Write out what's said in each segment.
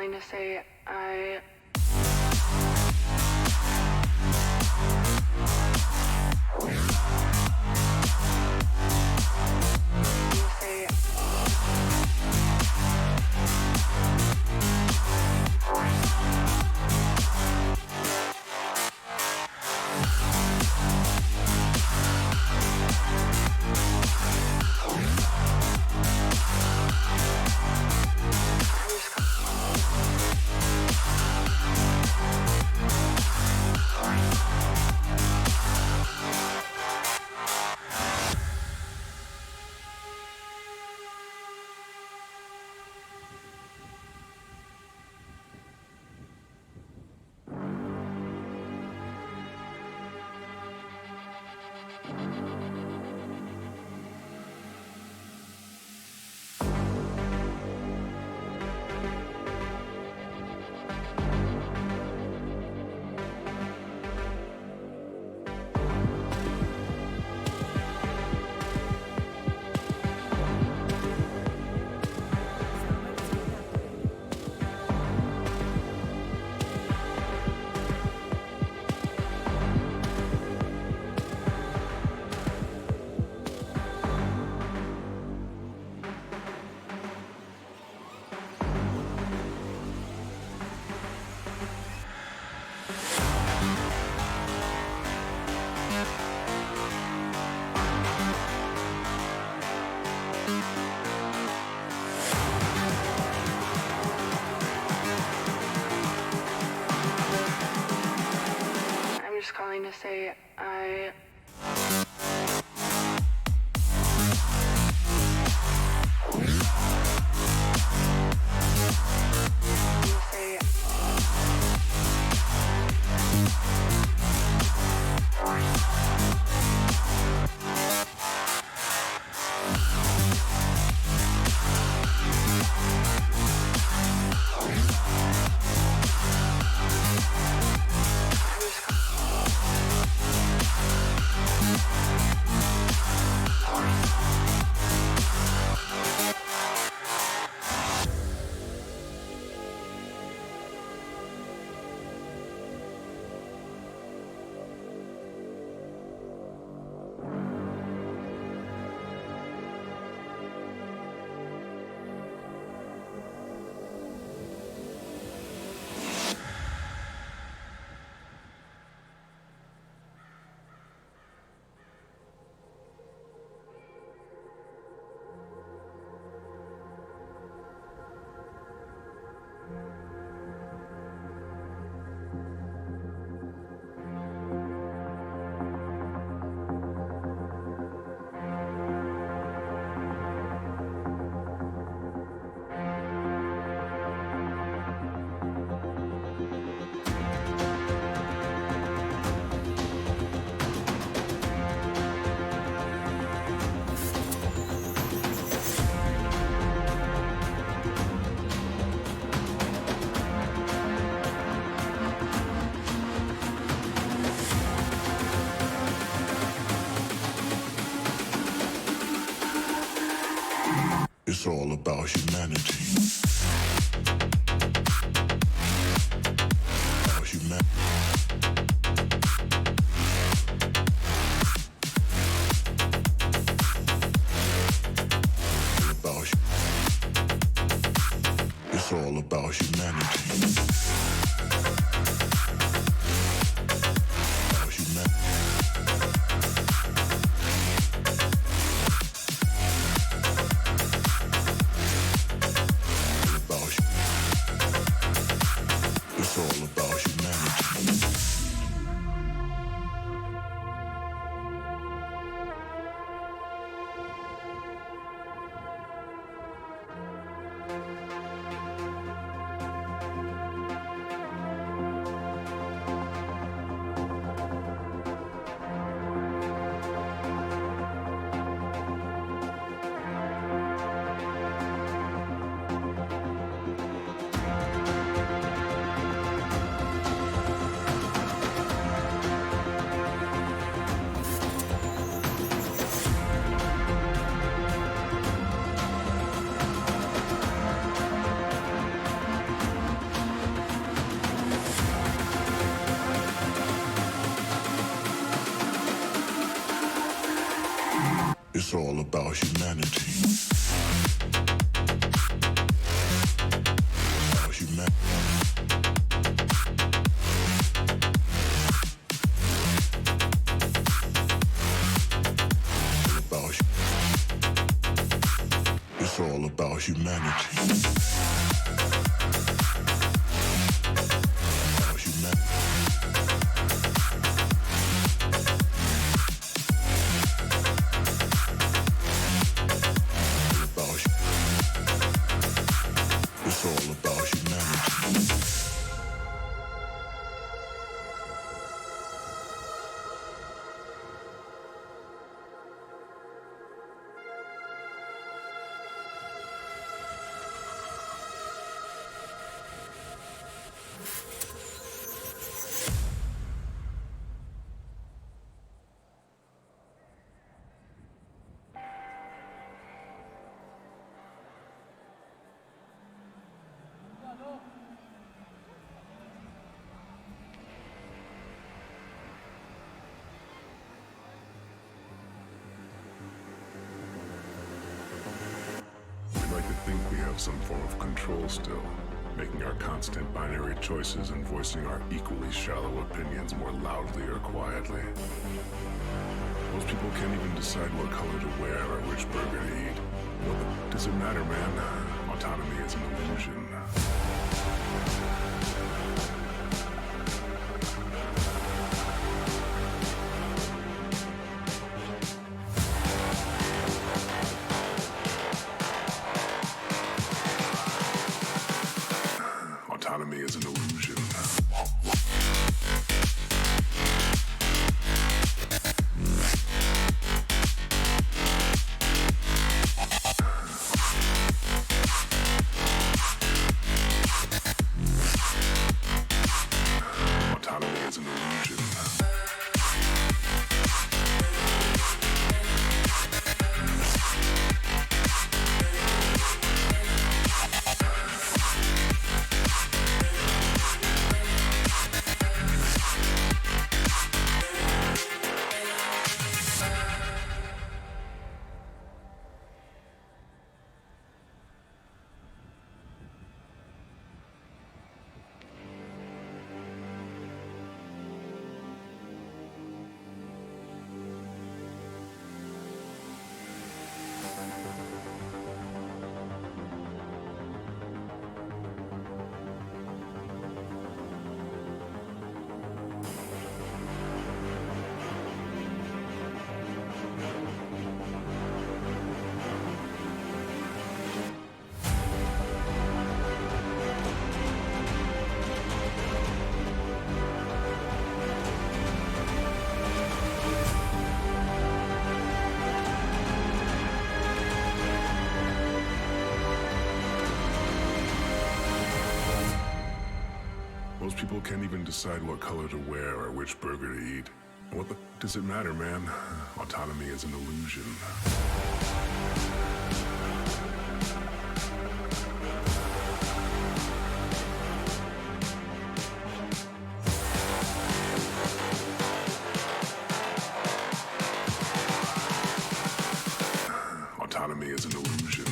calling to say I just calling to say I It's all about humanity. About humanity. It's all about humanity. About humanity. About It's all about humanity. About humanity. It's all about humanity. About humanity. It's all about humanity. We like to think we have some form of control still, making our constant binary choices and voicing our equally shallow opinions more loudly or quietly. Most people can't even decide what color to wear or which burger to eat. What does it matter, man? Autonomy is an illusion. Autonomy is an illusion. Autonomy is an illusion. Most people can't even decide what color to wear or which burger to eat. What does it matter, man? Autonomy is an illusion. Autonomy is an illusion.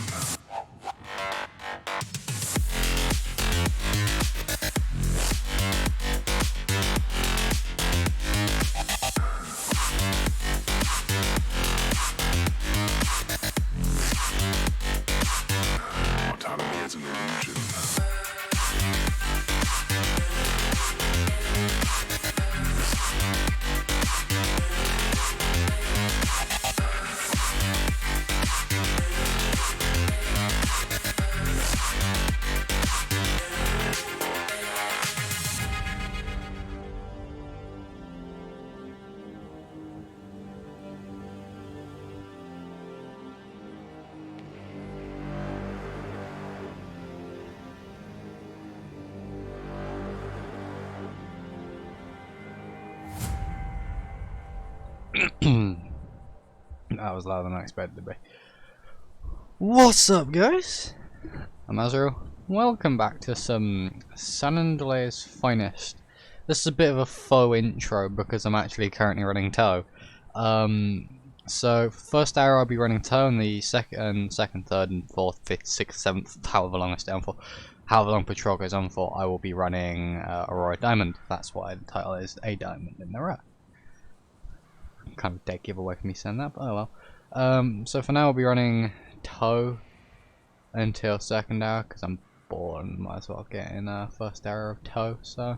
Autonomy is an illusion. That was louder than I expected to be. What's up, guys? I'm Azrael. Welcome back to some San Andreas Finest. This is a bit of a faux intro because I'm actually currently running tow. So first hour I'll be running tow, and the second, third, and fourth, fifth, sixth, seventh, however long I stay on for, however long patrol goes on for, I will be running Aurora Diamond. That's why the title is A Diamond in the Row. Kind of dead giveaway for me saying that, but oh well. So for now I'll be running tow until second hour because I'm bored and might as well get in first hour of tow. So.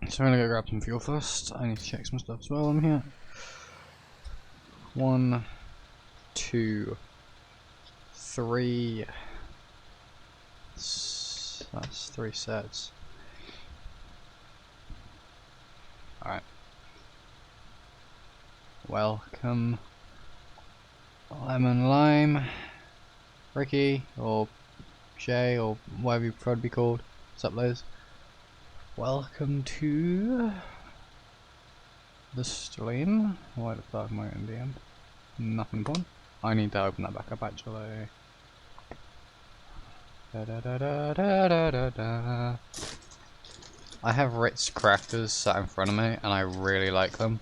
So I'm gonna go grab some fuel first. I need to check some stuff as well on here. 1, 2, 3. That's 3 sets. Alright. Welcome. Lemon Lime. Ricky, or Shay, or whatever you prefer to be called. What's up, Liz? Welcome to the stream. Why the fuck am I in DM? Nothing fun. I need to open that back up actually. I have Ritz crackers sat in front of me and I really like them.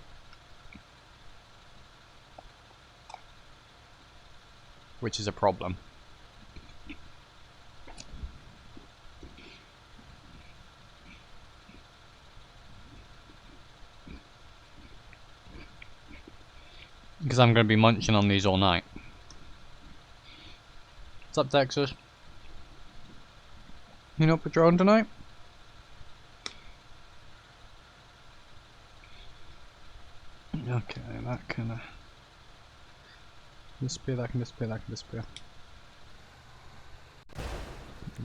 Which is a problem. Because I'm going to be munching on these all night. What's up, Texas? You not patrolling tonight? Okay, that can disappear, that can disappear, that can disappear.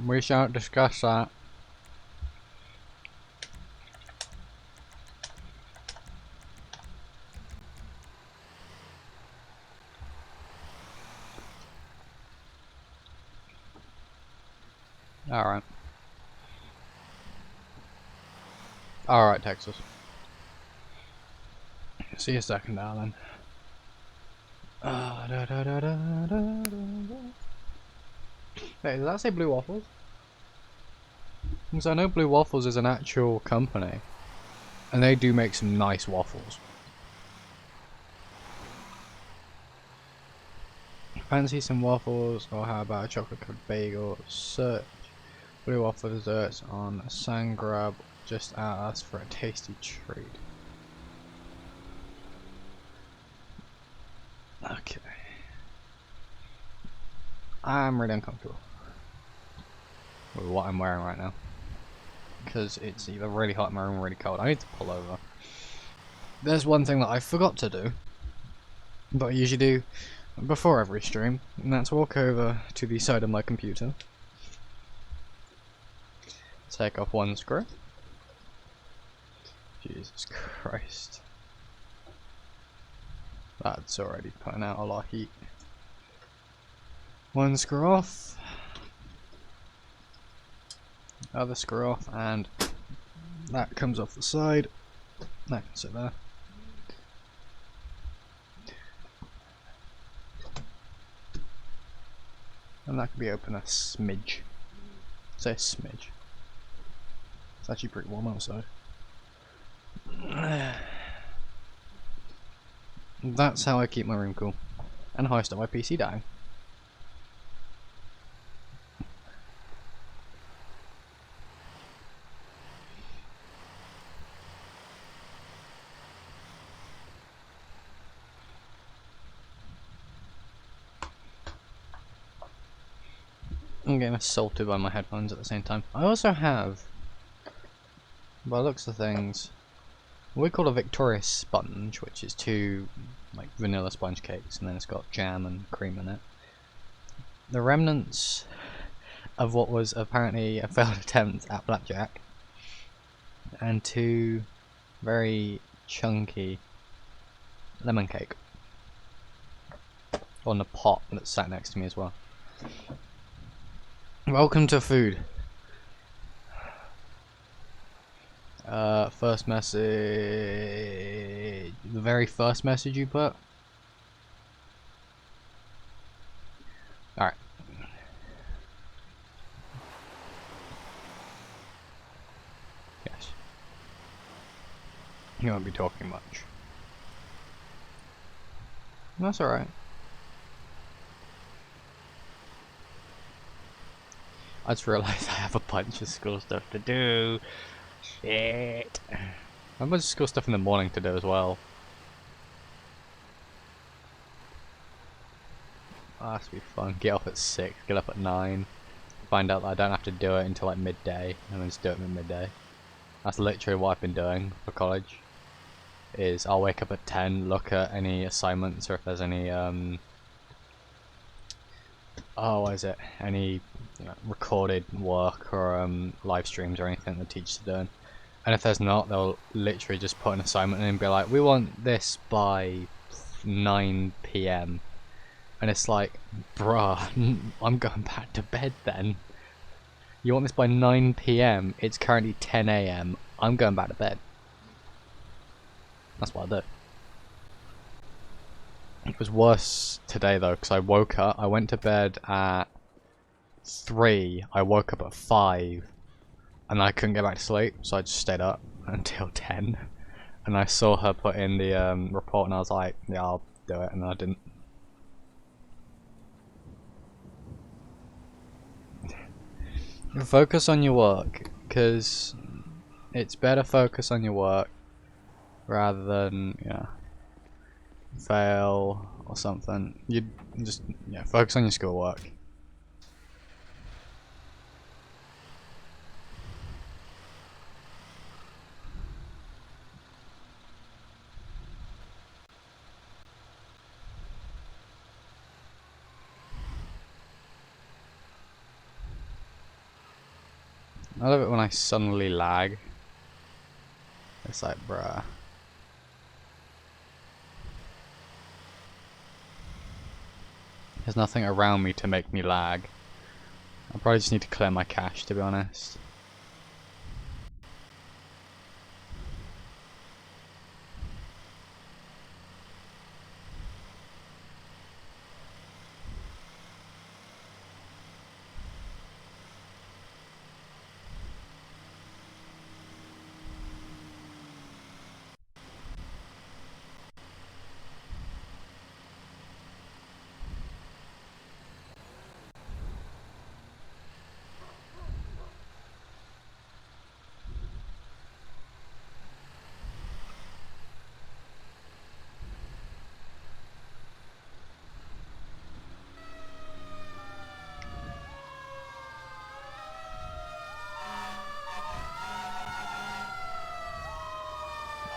We shan't discuss that. Alright. Alright, Texas. See you a second now then. Hey, does that say Blue Waffles? Because I know Blue Waffles is an actual company. And they do make some nice waffles. Fancy some waffles, or how about a chocolate covered bagel? Search Blue Waffle desserts on Sangrab. Just ask for a tasty treat. Okay. I'm really uncomfortable with what I'm wearing right now. Because it's either really hot in my room or really cold. I need to pull over. There's one thing that I forgot to do, but I usually do before every stream, and that's walk over to the side of my computer, take off one screw. Jesus Christ. That's already putting out a lot of heat. One screw off. Other screw off, and that comes off the side. That can sit there. And that can be open a smidge. Say a smidge. It's actually pretty warm outside. That's how I keep my room cool. And how I stop my PC dying. I'm getting assaulted by my headphones at the same time. I also have, by the looks of things, what we call a Victoria sponge, which is 2 like vanilla sponge cakes, and then it's got jam and cream in it. The remnants of what was apparently a failed attempt at blackjack, and 2 very chunky lemon cake. On the pot that sat next to me as well. Welcome to food. First message. The very first message you put. Alright. Yes. You won't be talking much. That's alright. I just realised I have a bunch of school stuff to do. Shit. I have a bunch of school stuff in the morning to do as well. Oh, that's gonna be fun. Get off at 6, get up at 9. Find out that I don't have to do it until like midday, and then just do it at midday. That's literally what I've been doing for college. Is I'll wake up at 10, look at any assignments or if there's any what is it? Any recorded work or live streams or anything the teachers are doing. And if there's not, they'll literally just put an assignment in and be like, we want this by 9 PM. And it's like, bruh, I'm going back to bed then. You want this by 9 PM? It's currently 10 AM. I'm going back to bed. That's what I do. It was worse today though, because I woke up, I went to bed at 3, I woke up at 5, and I couldn't get back to sleep, so I just stayed up until 10. And I saw her put in the report and I was like, yeah, I'll do it, and I didn't. Focus on your work, because it's better focus on your work rather than, fail or something. You just focus on your schoolwork. I love it when I suddenly lag. It's like, bruh. There's nothing around me to make me lag. I probably just need to clear my cache, to be honest.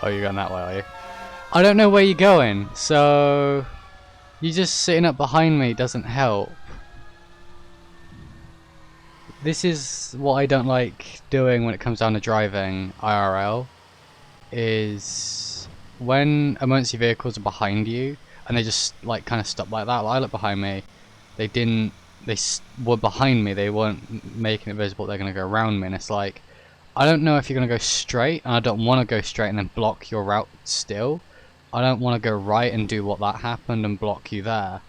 Oh, you're going that way, are you? I don't know where you're going, so you just sitting up behind me doesn't help. This is what I don't like doing when it comes down to driving IRL, is when emergency vehicles are behind you and they just like kind of stop like that. I look behind me, they were behind me, they weren't making it visible they're going to go around me, and it's like, I don't know if you're going to go straight, and I don't want to go straight and then block your route still. I don't want to go right and do what that happened and block you there.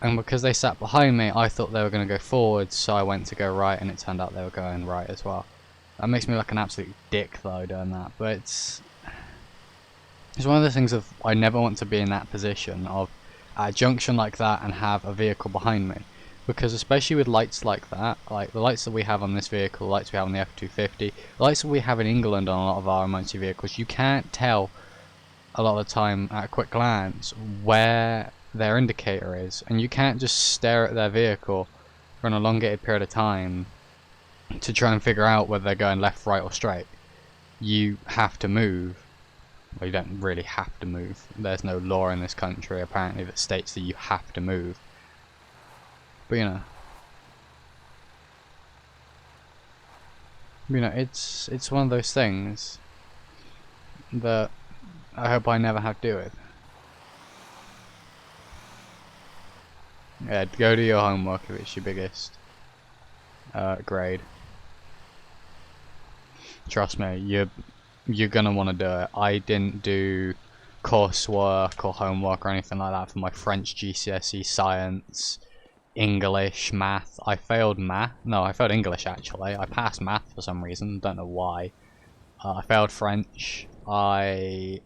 And because they sat behind me, I thought they were going to go forward, so I went to go right, and it turned out they were going right as well. That makes me look like an absolute dick though doing that, but it's one of the things of I never want to be in that position of at a junction like that and have a vehicle behind me. Because especially with lights like that, like the lights that we have on this vehicle, the lights we have on the F250, the lights that we have in England on a lot of our emergency vehicles, you can't tell a lot of the time at a quick glance where their indicator is, and you can't just stare at their vehicle for an elongated period of time to try and figure out whether they're going left, right or straight. You have to move. Well, you don't really have to move. There's no law in this country apparently that states that you have to move. But it's one of those things that I hope I never have to deal with. Yeah, go do your homework if it's your biggest grade. Trust me, you're gonna want to do it. I didn't do coursework or homework or anything like that for my French GCSE, science, English, math. I failed math. No, I failed English actually. I passed math for some reason. Don't know why. I failed French. I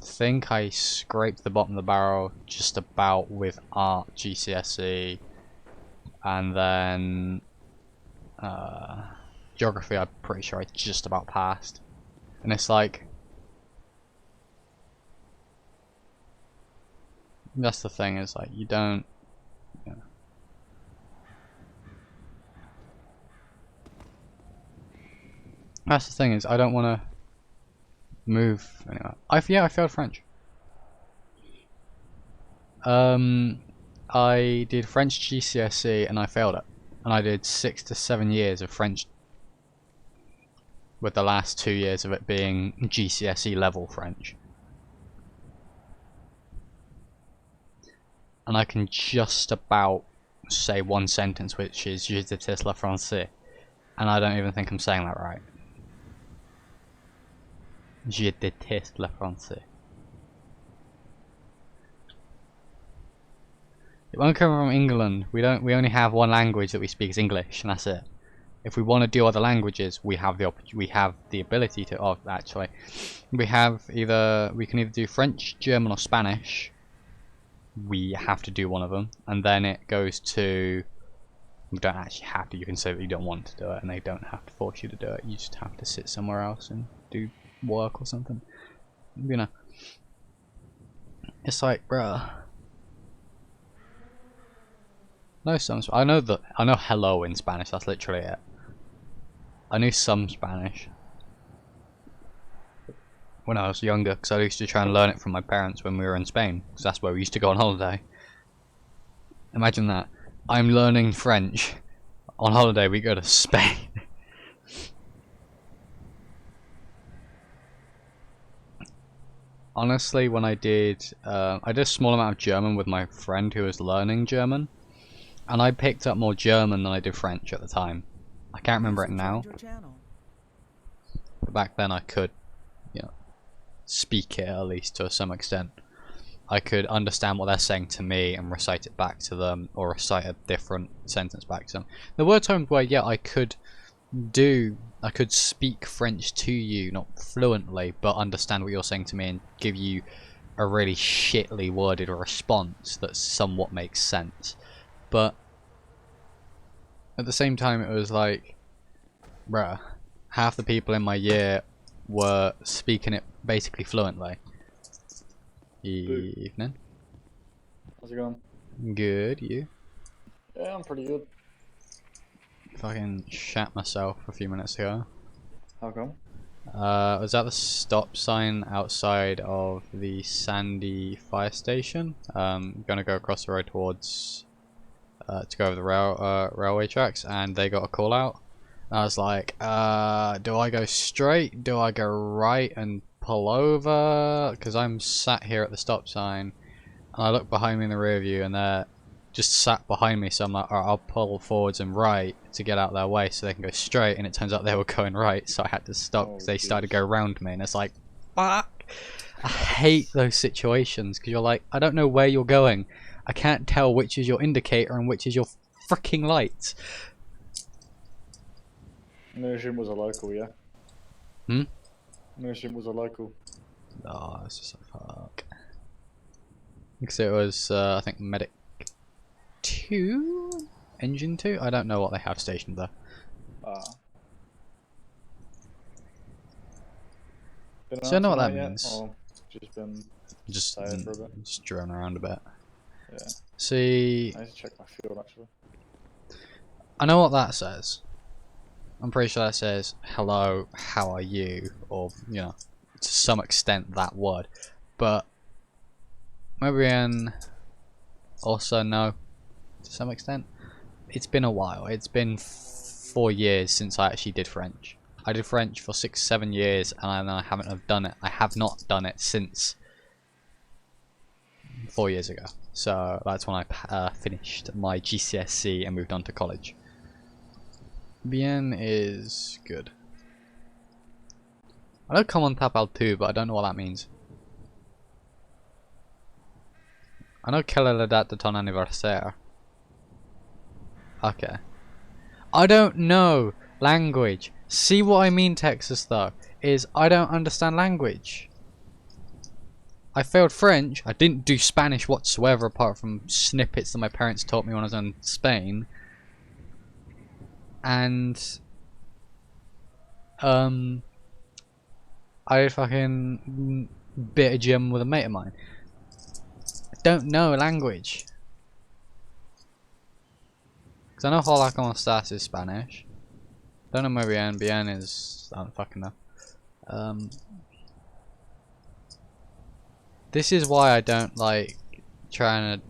think I scraped the bottom of the barrel just about with art GCSE, and then geography I'm pretty sure I just about passed. And it's like, that's the thing, is like you don't, you know. That's the thing, is I don't want to move anyway. I failed French. I did French GCSE and I failed it, and I did 6 to 7 years of French, with the last 2 years of it being GCSE level French. And I can just about say one sentence, which is "Je déteste le français," and I don't even think I'm saying that right. Je déteste le français. When we come from England, we only have one language that we speak is English, and that's it. If we want to do other languages, we have the ability to. Oh, actually, we can either do French, German, or Spanish. We have to do one of them, and then it goes to. You don't actually have to. You can say that you don't want to do it, and they don't have to force you to do it. You just have to sit somewhere else and do work or something. You know, it's like, bruh. No, I know hello in Spanish. That's literally it. I knew some Spanish when I was younger, because I used to try and learn it from my parents when we were in Spain, because that's where we used to go on holiday. Imagine that. I'm learning French. On holiday we go to Spain. Honestly, when I did a small amount of German with my friend who was learning German, and I picked up more German than I did French at the time. I can't remember it now, but back then I could, you know, speak it at least to some extent. I could understand what they're saying to me and recite it back to them, or recite a different sentence back to them. There were times where, yeah, I could speak French to you, not fluently, but understand what you're saying to me and give you a really shittily worded response that somewhat makes sense. But at the same time, it was like, bruh, half the people in my year were speaking it basically fluently. Evening. How's it going? Good, you? Yeah, I'm pretty good. Fucking shat myself a few minutes ago. How come? I was at the stop sign outside of the Sandy fire station. Gonna go across the road towards to go over the railway tracks, and they got a call out. And I was like, do I go straight? Do I go right and pull over? Because I'm sat here at the stop sign, and I look behind me in the rear view, and they're just sat behind me. So I'm like, alright, I'll pull forwards and right to get out their way so they can go straight. And it turns out they were going right, so I had to stop because they started to go around me, and it's like, fuck. I hate those situations because you're like, I don't know where you're going. I can't tell which is your indicator and which is your freaking lights. Nurshim was a local, yeah? Hmm? Nurshim was a local. Oh, it's just like, fuck. Because it was, I think, Medic 2? Engine 2? I don't know what they have stationed there. So I know what that means. Or just been Just tired for a bit? just drone around a bit. Yeah. See, I need to check my field actually. I know what that says. I'm pretty sure that says, hello, how are you? Or, you know, to some extent that word. But, maybe also no, to some extent. It's been a while. It's been 4 years since I actually did French. I did French for 6-7 years, and I haven't done it. I have not done it since 4 years ago. So that's when I finished my GCSE and moved on to college. Bien is good. I know Comment t'appelles too, but I don't know what that means. I know quelle est la date de ton anniversaire. Okay. I don't know language. See what I mean, Texas, though, is I don't understand language. I failed French. I didn't do Spanish whatsoever apart from snippets that my parents taught me when I was in Spain. And I fucking bit of German with a mate of mine. I don't know language. Because I know Hola como estás is Spanish. Don't know muy bien. Bien is... I don't fucking know. This is why I don't like trying to...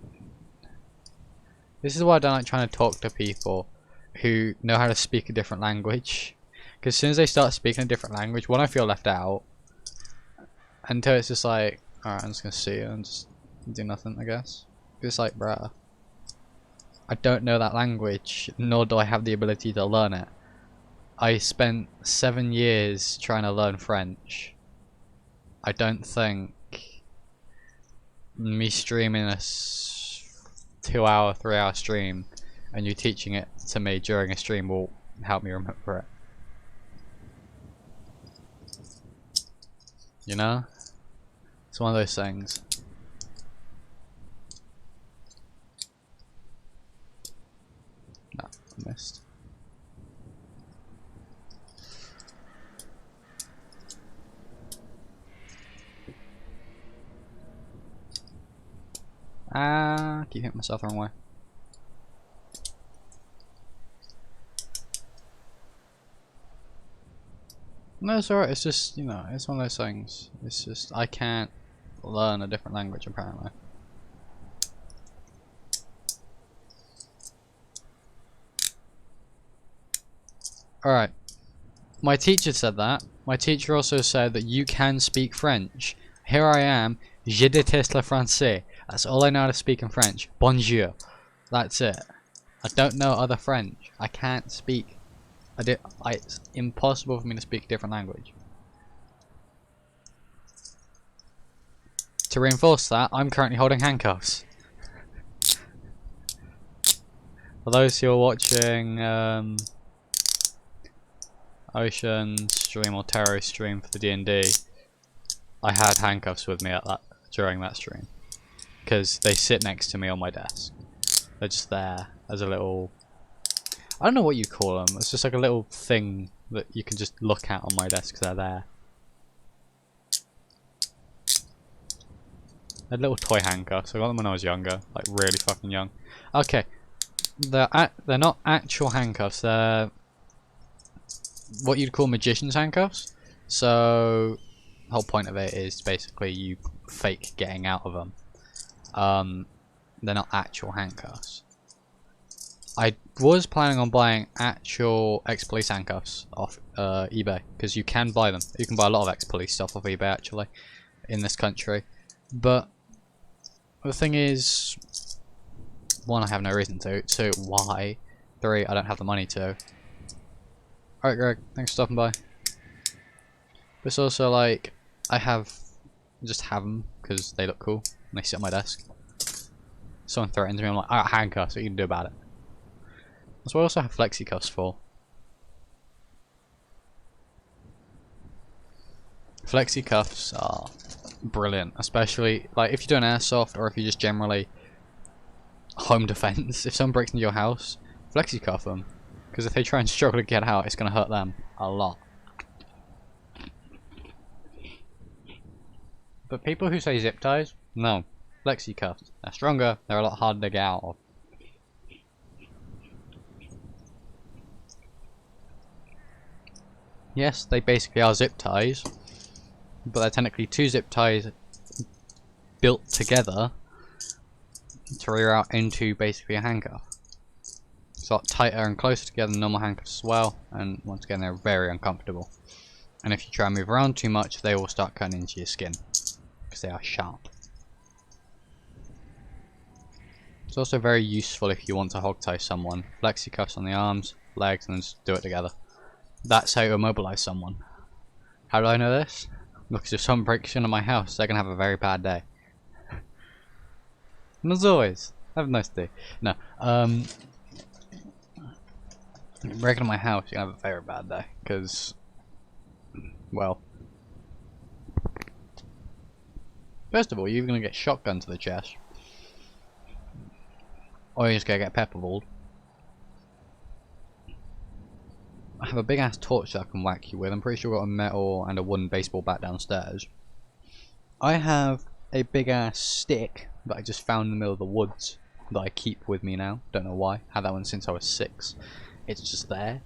This is why I don't like trying to talk to people who know how to speak a different language. Because as soon as they start speaking a different language, one, I feel left out. And two, it's just like, alright, I'm just gonna see you and just do nothing, I guess. It's like, bruh, I don't know that language, nor do I have the ability to learn it. I spent 7 years trying to learn French. I don't think me streaming a 2 hour, 3 hour stream and you teaching it to me during a stream will help me remember it. You know? It's one of those things. No, I missed. Keep hitting myself the wrong way. No, it's alright, it's just, you know, it's one of those things. It's just, I can't learn a different language apparently. Alright. My teacher said that. My teacher also said that you can speak French. Here I am. Je déteste le français. That's all I know how to speak in French. Bonjour. That's it. I don't know other French. I can't speak. It's impossible for me to speak a different language. To reinforce that, I'm currently holding handcuffs. For those who are watching Ocean stream or Terror stream for the D&D, I had handcuffs with me during that stream because they sit next to me on my desk. They're just there as a little, I don't know what you call them. It's just like a little thing that you can just look at on my desk. They're there. They're little toy handcuffs. I got them when I was younger, like really fucking young. Okay, they're not actual handcuffs. They're what you'd call magician's handcuffs. So the whole point of it is basically you fake getting out of them. They're not actual handcuffs. I was planning on buying actual ex-police handcuffs off eBay because you can buy them. You can buy a lot of ex-police stuff off eBay actually in this country. But the thing is, one, I have no reason to. Two, why? Three, I don't have the money to. Alright, Greg, thanks for stopping by. But it's also like, I just have them because they look cool and they sit on my desk. Someone threatens me, I'm like, I got handcuffs, what you can do about it? That's what I also have flexi cuffs for. Flexi cuffs are brilliant, especially like if you're doing airsoft or if you just generally home defense. If someone breaks into your house, flexi cuff them, because if they try and struggle to get out, it's going to hurt them a lot. But people who say zip ties, no, flexi cuffs. They're stronger, they're a lot harder to get out of. Yes, they basically are zip ties, but they're technically two zip ties built together to rear out into basically a handcuff. It's a lot tighter and closer together than normal handcuffs as well, and once again they're very uncomfortable. And if you try and move around too much, they will start cutting into your skin, because they are sharp. It's also very useful if you want to hog tie someone. Flexi cuffs on the arms, legs, and then just do it together. That's how you immobilize someone. How do I know this? Because if someone breaks into my house, they're gonna have a very bad day. And as always, have a nice day. No, breaking into my house, you're gonna have a very bad day. Because, well, first of all, you're gonna get shotgun to the chest. Or you're just gonna get pepperballed. I have a big ass torch that I can whack you with. I'm pretty sure I've got a metal and a wooden baseball bat downstairs. I have a big ass stick that I just found in the middle of the woods that I keep with me now. Don't know why. Had that one since I was 6. It's just there.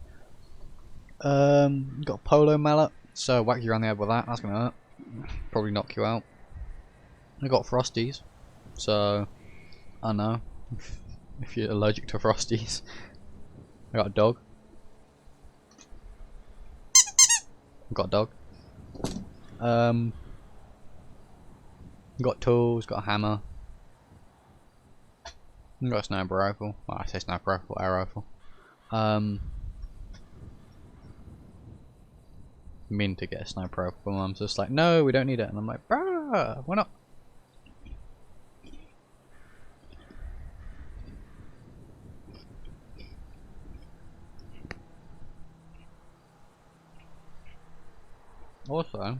Got a polo mallet, so whack you around the head with that. That's gonna hurt. Probably knock you out. I got frosties, so I don't know if you're allergic to frosties. I got a dog. Got a dog. Got tools, got a hammer. Got a sniper rifle. Well, I say sniper rifle, air rifle. Mean to get a sniper rifle, but Mum's just like, no, we don't need it. And I'm like, bruh, why not? Also,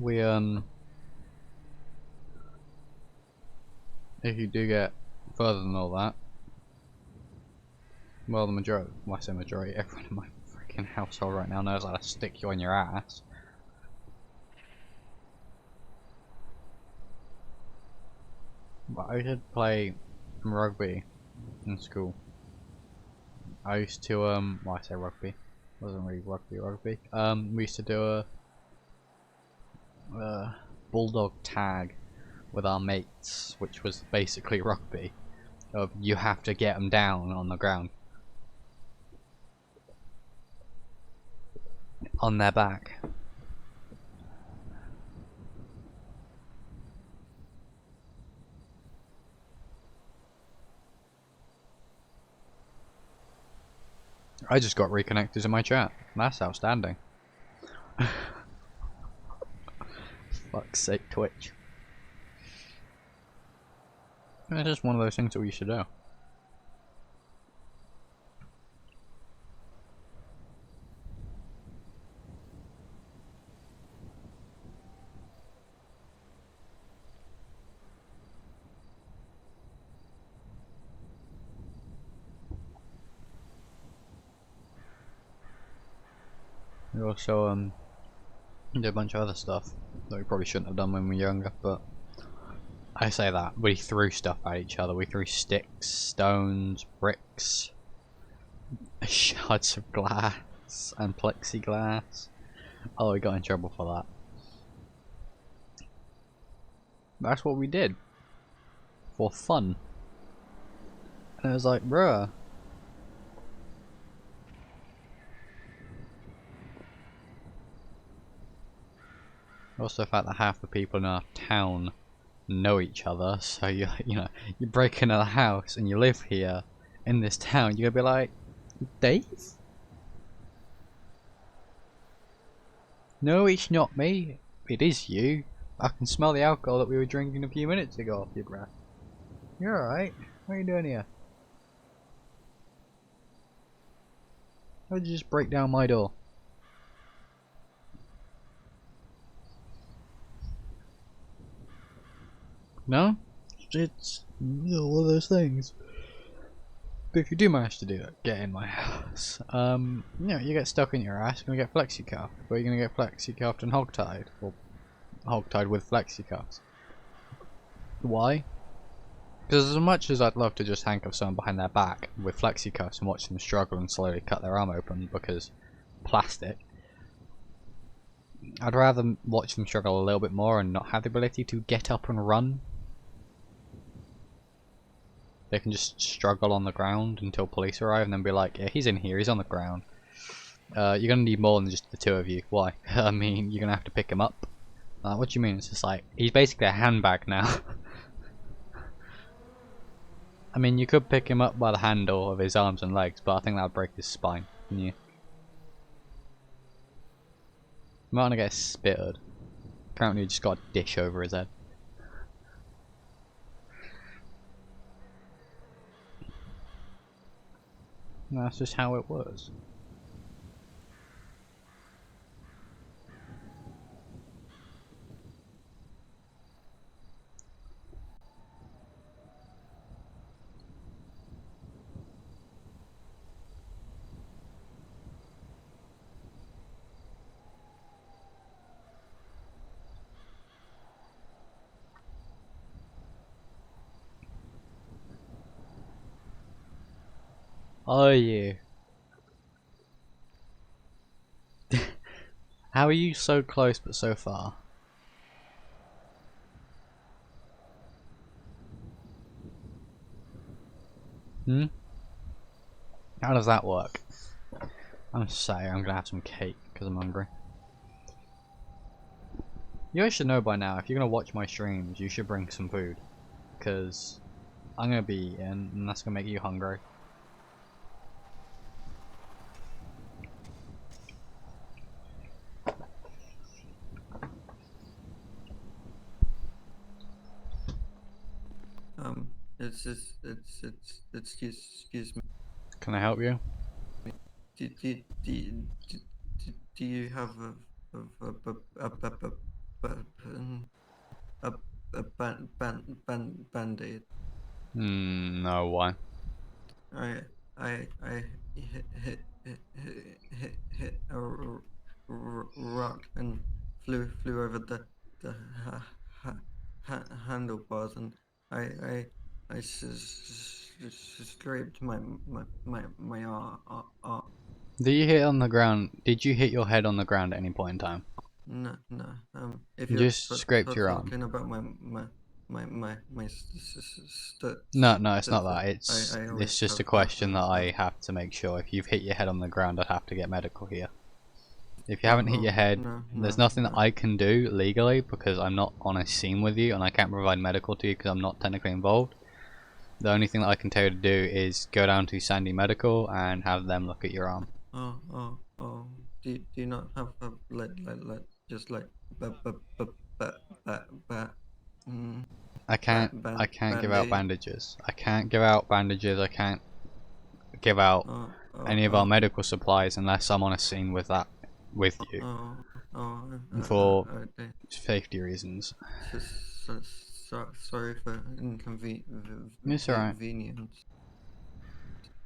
we if you do get further than all that, well, the majority, well, I say majority, everyone in my freaking household right now knows how to stick you on your ass. But I did play rugby in school. I used to well, I say rugby, it wasn't really rugby. We used to do a bulldog tag with our mates, which was basically rugby. Of you have to get them down on the ground, on their back. I just got reconnected to my chat. That's outstanding. Fuck's sake, Twitch. It's just one of those things that we should do. We also did a bunch of other stuff that we probably shouldn't have done when we were younger, but I say that, we threw stuff at each other. We threw sticks, stones, bricks, shards of glass, and plexiglass. Oh, we got in trouble for that. That's what we did. For fun. And I was like, bruh. Also, the fact that half the people in our town know each other, so you know, you break into the house and you live here in this town, you're gonna be like, Dave? No, it's not me. It is you. I can smell the alcohol that we were drinking a few minutes ago off your breath. You're alright. What are you doing here? Why did you just break down my door? No? It's one of those things. But if you do manage to do it, get in my house. You know, you get stuck in your ass, you're gonna get flexi-cuffed. But you're gonna get flexi-cuffed and hog-tied. Or hog-tied with flexi-cuffs. Why? Because as much as I'd love to just handcuff someone behind their back with flexi-cuffs and watch them struggle and slowly cut their arm open because plastic, I'd rather watch them struggle a little bit more and not have the ability to get up and run. They can just struggle on the ground until police arrive and then be like, yeah, he's in here, he's on the ground. You're gonna need more than just the two of you. Why? I mean, you're gonna have to pick him up. What do you mean? It's just like he's basically a handbag now. I mean, you could pick him up by the handle of his arms and legs, but I think that would break his spine. Wouldn't you? You might want to get spitted. Apparently, he just got a dish over his head. No, that's just how it was. Are you? How are you so close but so far? Hmm? How does that work? I'm sorry, I'm gonna have some cake because I'm hungry. You guys should know by now, if you're gonna watch my streams, you should bring some food. Because I'm gonna be eating and that's gonna make you hungry. Excuse me. Can I help you? Do you have a band-aid? No, why? I hit a rock and flew over the handlebars, and I scraped my arm. Did you hit on the ground? Did you hit your head on the ground at any point in time? No. If You you're just scraped your arm. talking about my No, it's not that. It's always just a have question that I arm. have to make sure. If you've hit your head on the ground, I'd have to get medical here. If you haven't hit your head, there's nothing that I can do legally because I'm not on a scene with you and I can't provide medical to you because I'm not technically involved. The only thing that I can tell you to do is go down to Sandy Medical and have them look at your arm. Do you not have just like I can't give out bandages. I can't give out bandages. I can't give out any of our medical supplies unless I'm on a scene with you for safety reasons. Sorry for It's alright. inconvenience.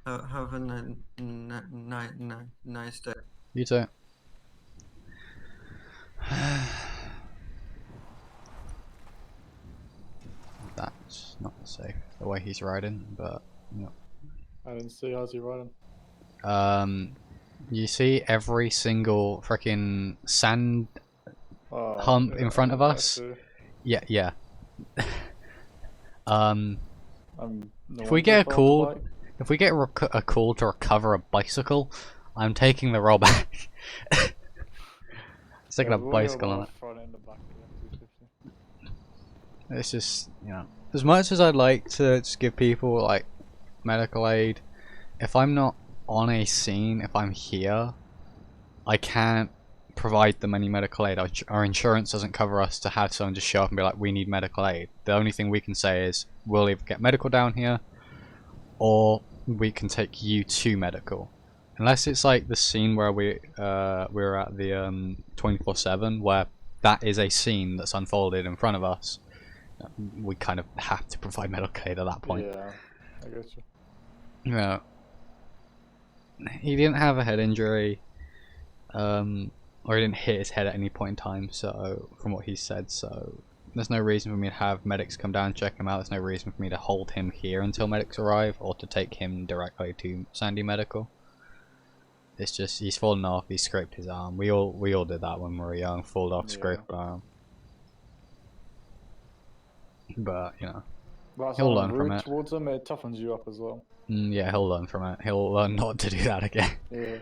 Have a nice day. You too. That's not safe the way he's riding, but you know. I didn't see how's he riding. You see every single freaking sand Oh, hump in front of I us? see. Yeah. I'm If we get a call, if we get a call to recover a bicycle, I'm taking the roll back. Sticking a bicycle on it. It's just, you know, as much as I'd like to just give people like medical aid, if I'm not on a scene, if I'm here, I can't provide them any medical aid. Our insurance doesn't cover us to have someone just show up and be like, we need medical aid. The only thing we can say is we'll either get medical down here or we can take you to medical. Unless it's like the scene where we're at the 24/7, where that is a scene that's unfolded in front of us, we kind of have to provide medical aid at that point. Yeah, I guess you. Yeah. He didn't have a head injury, or he didn't hit his head at any point in time, so, from what he said, so there's no reason for me to have medics come down and check him out. There's no reason for me to hold him here until medics arrive, or to take him directly to Sandy Medical. It's just, he's fallen off, he scraped his arm. We all did that when we were young, fall off, scrape our arm. But, you know, But he'll learn from rude it. towards him, it toughens you up as well. Yeah, he'll learn from it. He'll learn not to do that again. Yeah.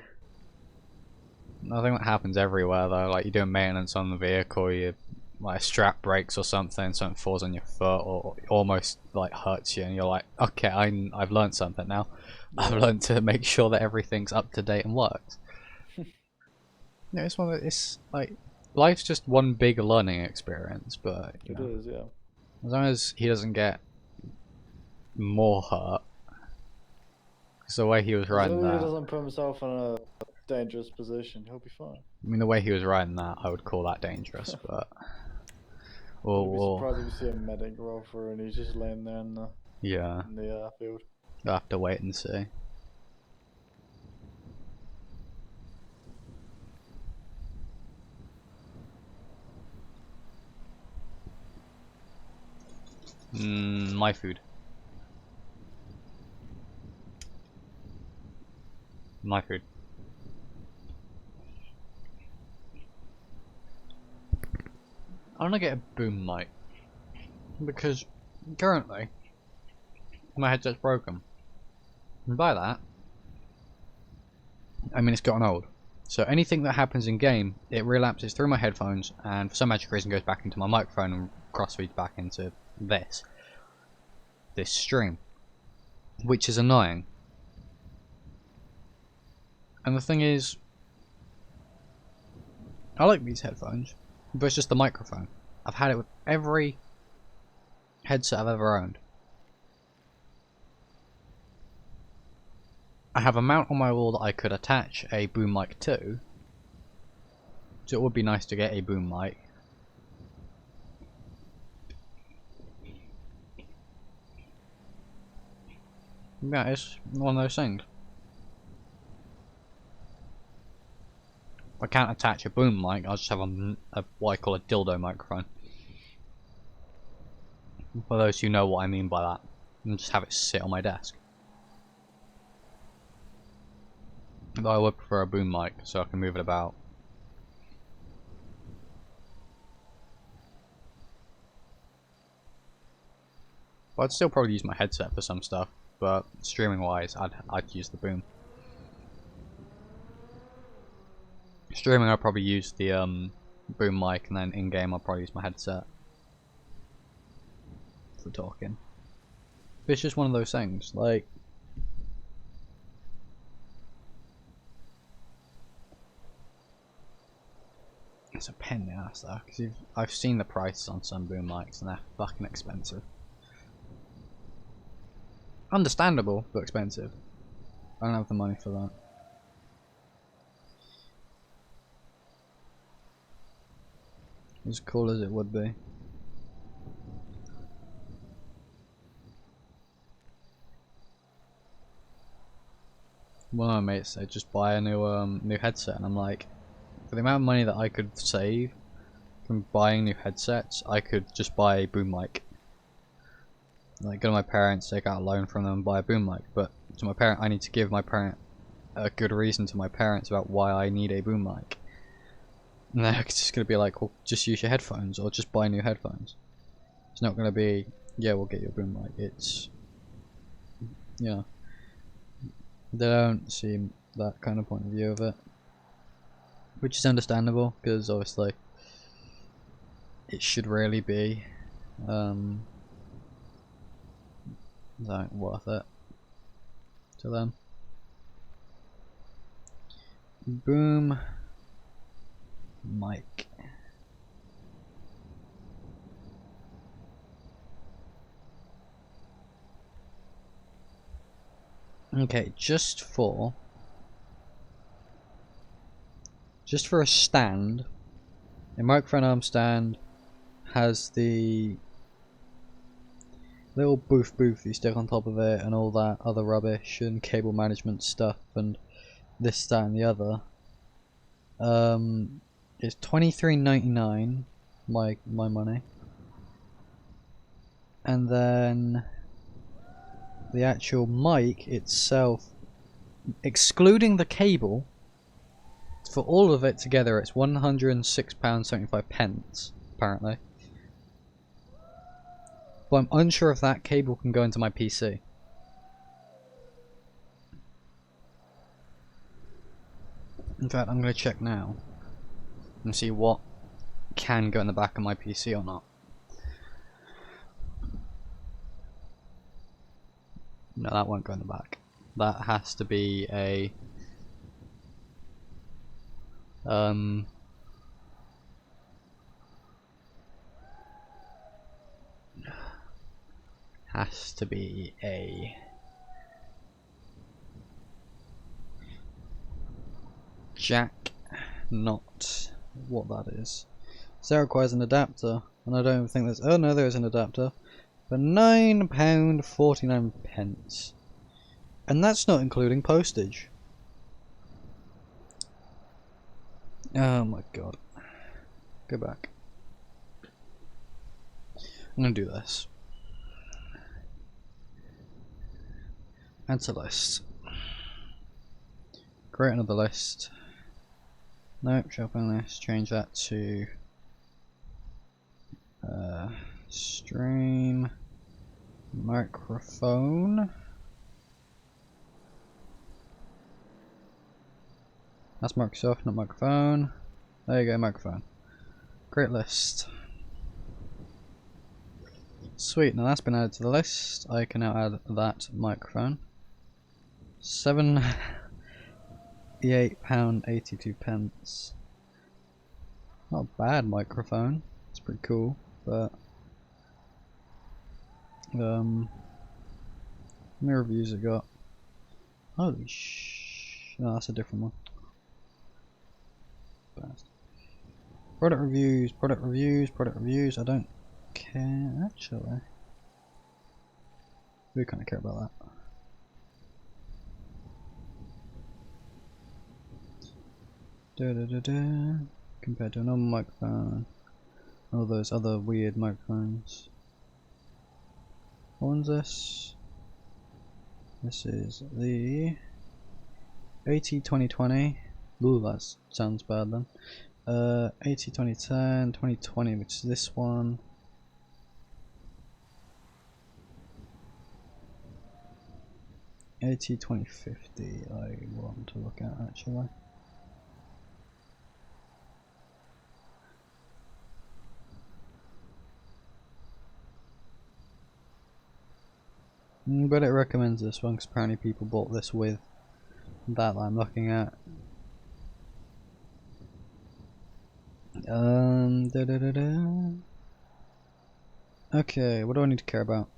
I think that happens everywhere though. Like you're doing maintenance on the vehicle, you like a strap breaks or something, something falls on your foot or almost like hurts you, and you're like, okay, I've learned something now. I've learned to make sure that everything's up to date and works. Yeah, it's like life's just one big learning experience, but you It know, is, yeah. as long as he doesn't get more hurt, because the way he was As riding long as he that, doesn't put himself in a dangerous position, he'll be fine. I mean, the way he was riding that, I would call that dangerous, but I'd be we'll surprised if you see a medic roll through and he's just laying there yeah, in the field. we'll have to wait and see. My food. My food. I want to get a boom mic because currently my headset's broken. And by that, I mean it's gotten old. So anything that happens in game, it relapses through my headphones and for some magic reason goes back into my microphone and crossfeeds back into this stream, which is annoying. And the thing is, I like these headphones, but it's just the microphone. I've had it with every headset I've ever owned. I have a mount on my wall that I could attach a boom mic to, so it would be nice to get a boom mic. Yeah, it's one of those things. I can't attach a boom mic, I'll just have a what I call a dildo microphone. For those who know what I mean by that, and just have it sit on my desk. Though I would prefer a boom mic so I can move it about. But I'd still probably use my headset for some stuff, but streaming wise I'd use the boom. Streaming I'll probably use the boom mic, and then in game I'll probably use my headset for talking. But it's just one of those things, like it's a pain in the ass though, because I've seen the prices on some boom mics and they're fucking expensive. Understandable, but expensive. I don't have the money for that. As cool as it would be. One of my mates said just buy a new headset, and I'm like, for the amount of money that I could save from buying new headsets, I could just buy a boom mic. Like go to my parents, take out a loan from them and buy a boom mic, but to my parent I need to give my parent a good reason to my parents about why I need a boom mic. And they're just going to be like, well, just use your headphones or just buy new headphones. It's not going to be, yeah, we'll get you a boom mic. It's, you know, they don't seem that kind of point of view of it. Which is understandable, because obviously it should really be that worth it to them. Boom mic. Okay, just for a stand, a microphone arm stand has the little booth you stick on top of it and all that other rubbish and cable management stuff and this, that and the other. It's $23.99 my money, and then the actual mic itself, excluding the cable, for all of it together it's £106.75 apparently. But I'm unsure if that cable can go into my PC. In fact, I'm going to check now and see what can go in the back of my PC or not. No, that won't go in the back. That has to be a has to be a jack, not what that is. So that requires an adapter, and I don't think there's. Oh no, there is an adapter for £9.49, and that's not including postage. Oh my god! Go back. I'm gonna do this. Add to list. Create another list. Nope, shopping list. Change that to stream microphone. That's Microsoft, not microphone. There you go, microphone. Great list. Sweet, now that's been added to the list. I can now add that microphone. £78.82. Not a bad microphone. It's pretty cool, but how many reviews it got? Holy no, that's a different one. Product reviews, product reviews, product reviews. I don't care actually. We kind of care about that. Compared to a normal microphone, all those other weird microphones. What one's this? This is the AT2020. Ooh, that sounds bad then. AT2010, 2020, which is this one. AT2050 I want to look at actually. But it recommends this one because apparently people bought this with that I'm looking at. Okay, what do I need to care about?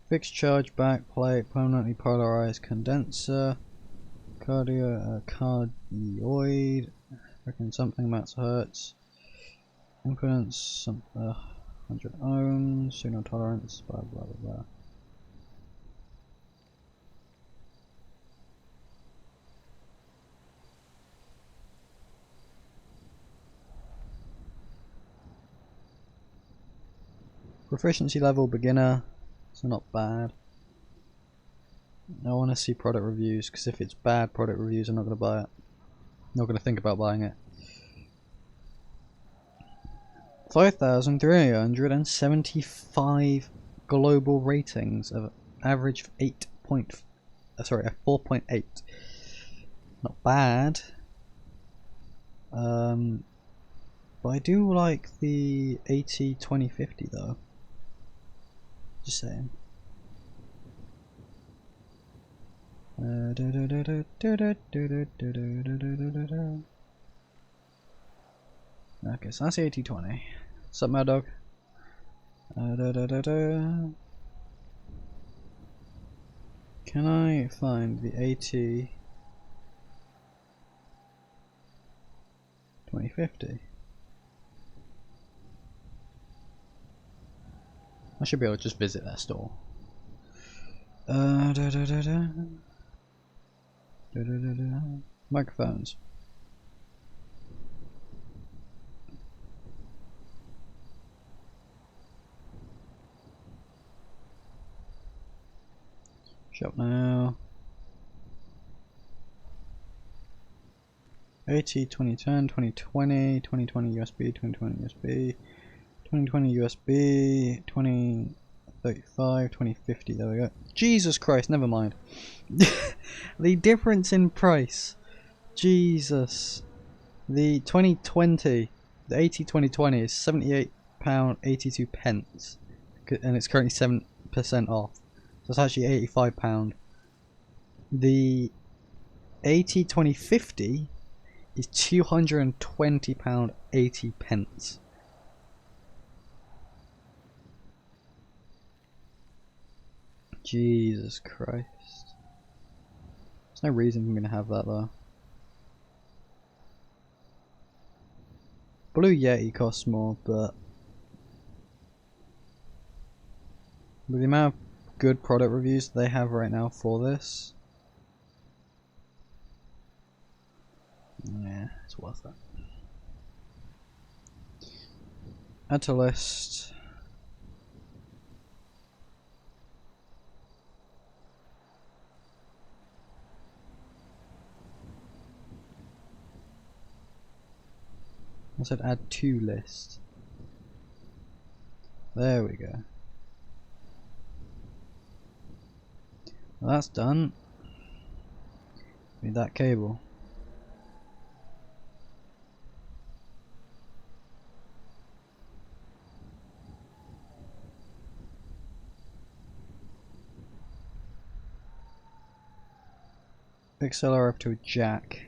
Fixed charge backplate, permanently polarized condenser, cardioid, reckon something amounts hertz, impedance, 100 ohms, signal tolerance, blah blah blah blah. Proficiency level beginner, so not bad. I want to see product reviews because if it's bad product reviews, I'm not going to buy it. Not going to think about buying it. 5,375 global ratings of average 4.8. Not bad. But I do like the AT2050 though. Just saying. Okay, so that's the AT20. What's up, Mad Dog? Can I find the AT2050? I should be able to just visit their store. Microphones. Shop now. AT2010, 2020, 2020 USB, 2020 USB, 2020 USB, 2035, 2050. There we go. Jesus Christ, never mind. The difference in price Jesus. The 2020, the 80-2020 is £78.82 pence, and it's currently 7% off. So it's actually £85. The 80-2050 is £220.80 pence. Jesus Christ. There's no reason I'm gonna have that though. Blue Yeti costs more, but with the amount of good product reviews they have right now for this, yeah, it's worth it. Add to list. I said add to list. There we go. Well, that's done. Need that cable. XLR up to a jack.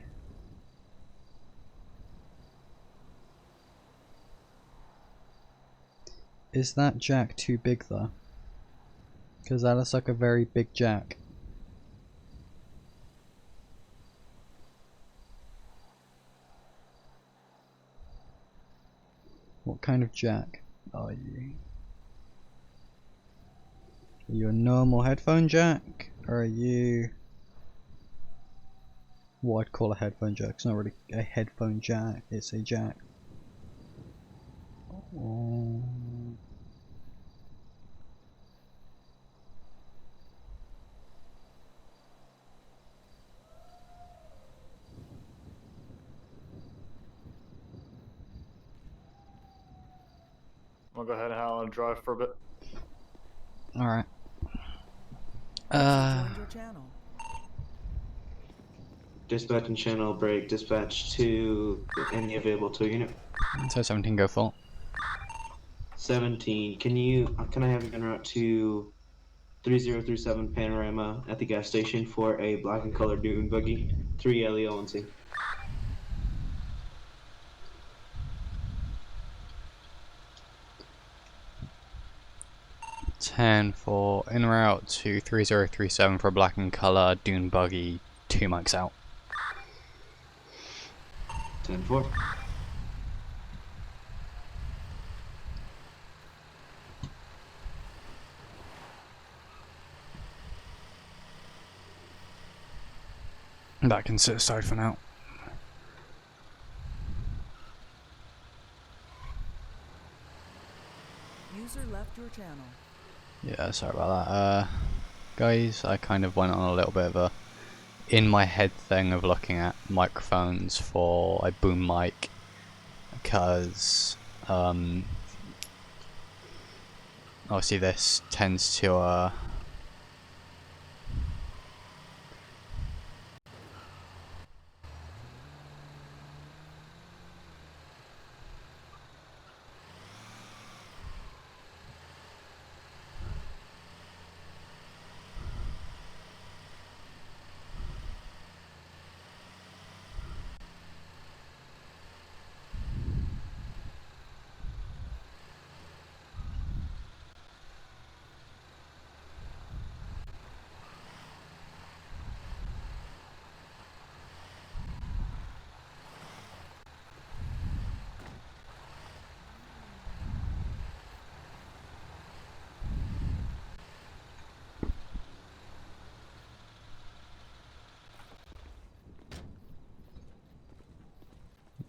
Is that jack too big though? Because that looks like a very big jack. What kind of jack are you? Are you a normal headphone jack? Or are you what I'd call a headphone jack? It's not really a headphone jack, it's a jack. Oh. I'll go ahead and drive for a bit. Alright. Joined your channel. Dispatch and channel break. Dispatch to any available tow unit. So 17 go full. 17. Can I have you en route to 3037 Panorama at the gas station for a black and colored dune buggy, 3 LEO and C. 10 for en route to 3037 for a black and colour dune buggy, 2 mics out. 10-4. That can sit aside for now. User left your channel. Yeah, sorry about that. Guys, I kind of went on a little bit of a in my head thing of looking at microphones for a boom mic, because obviously this tends to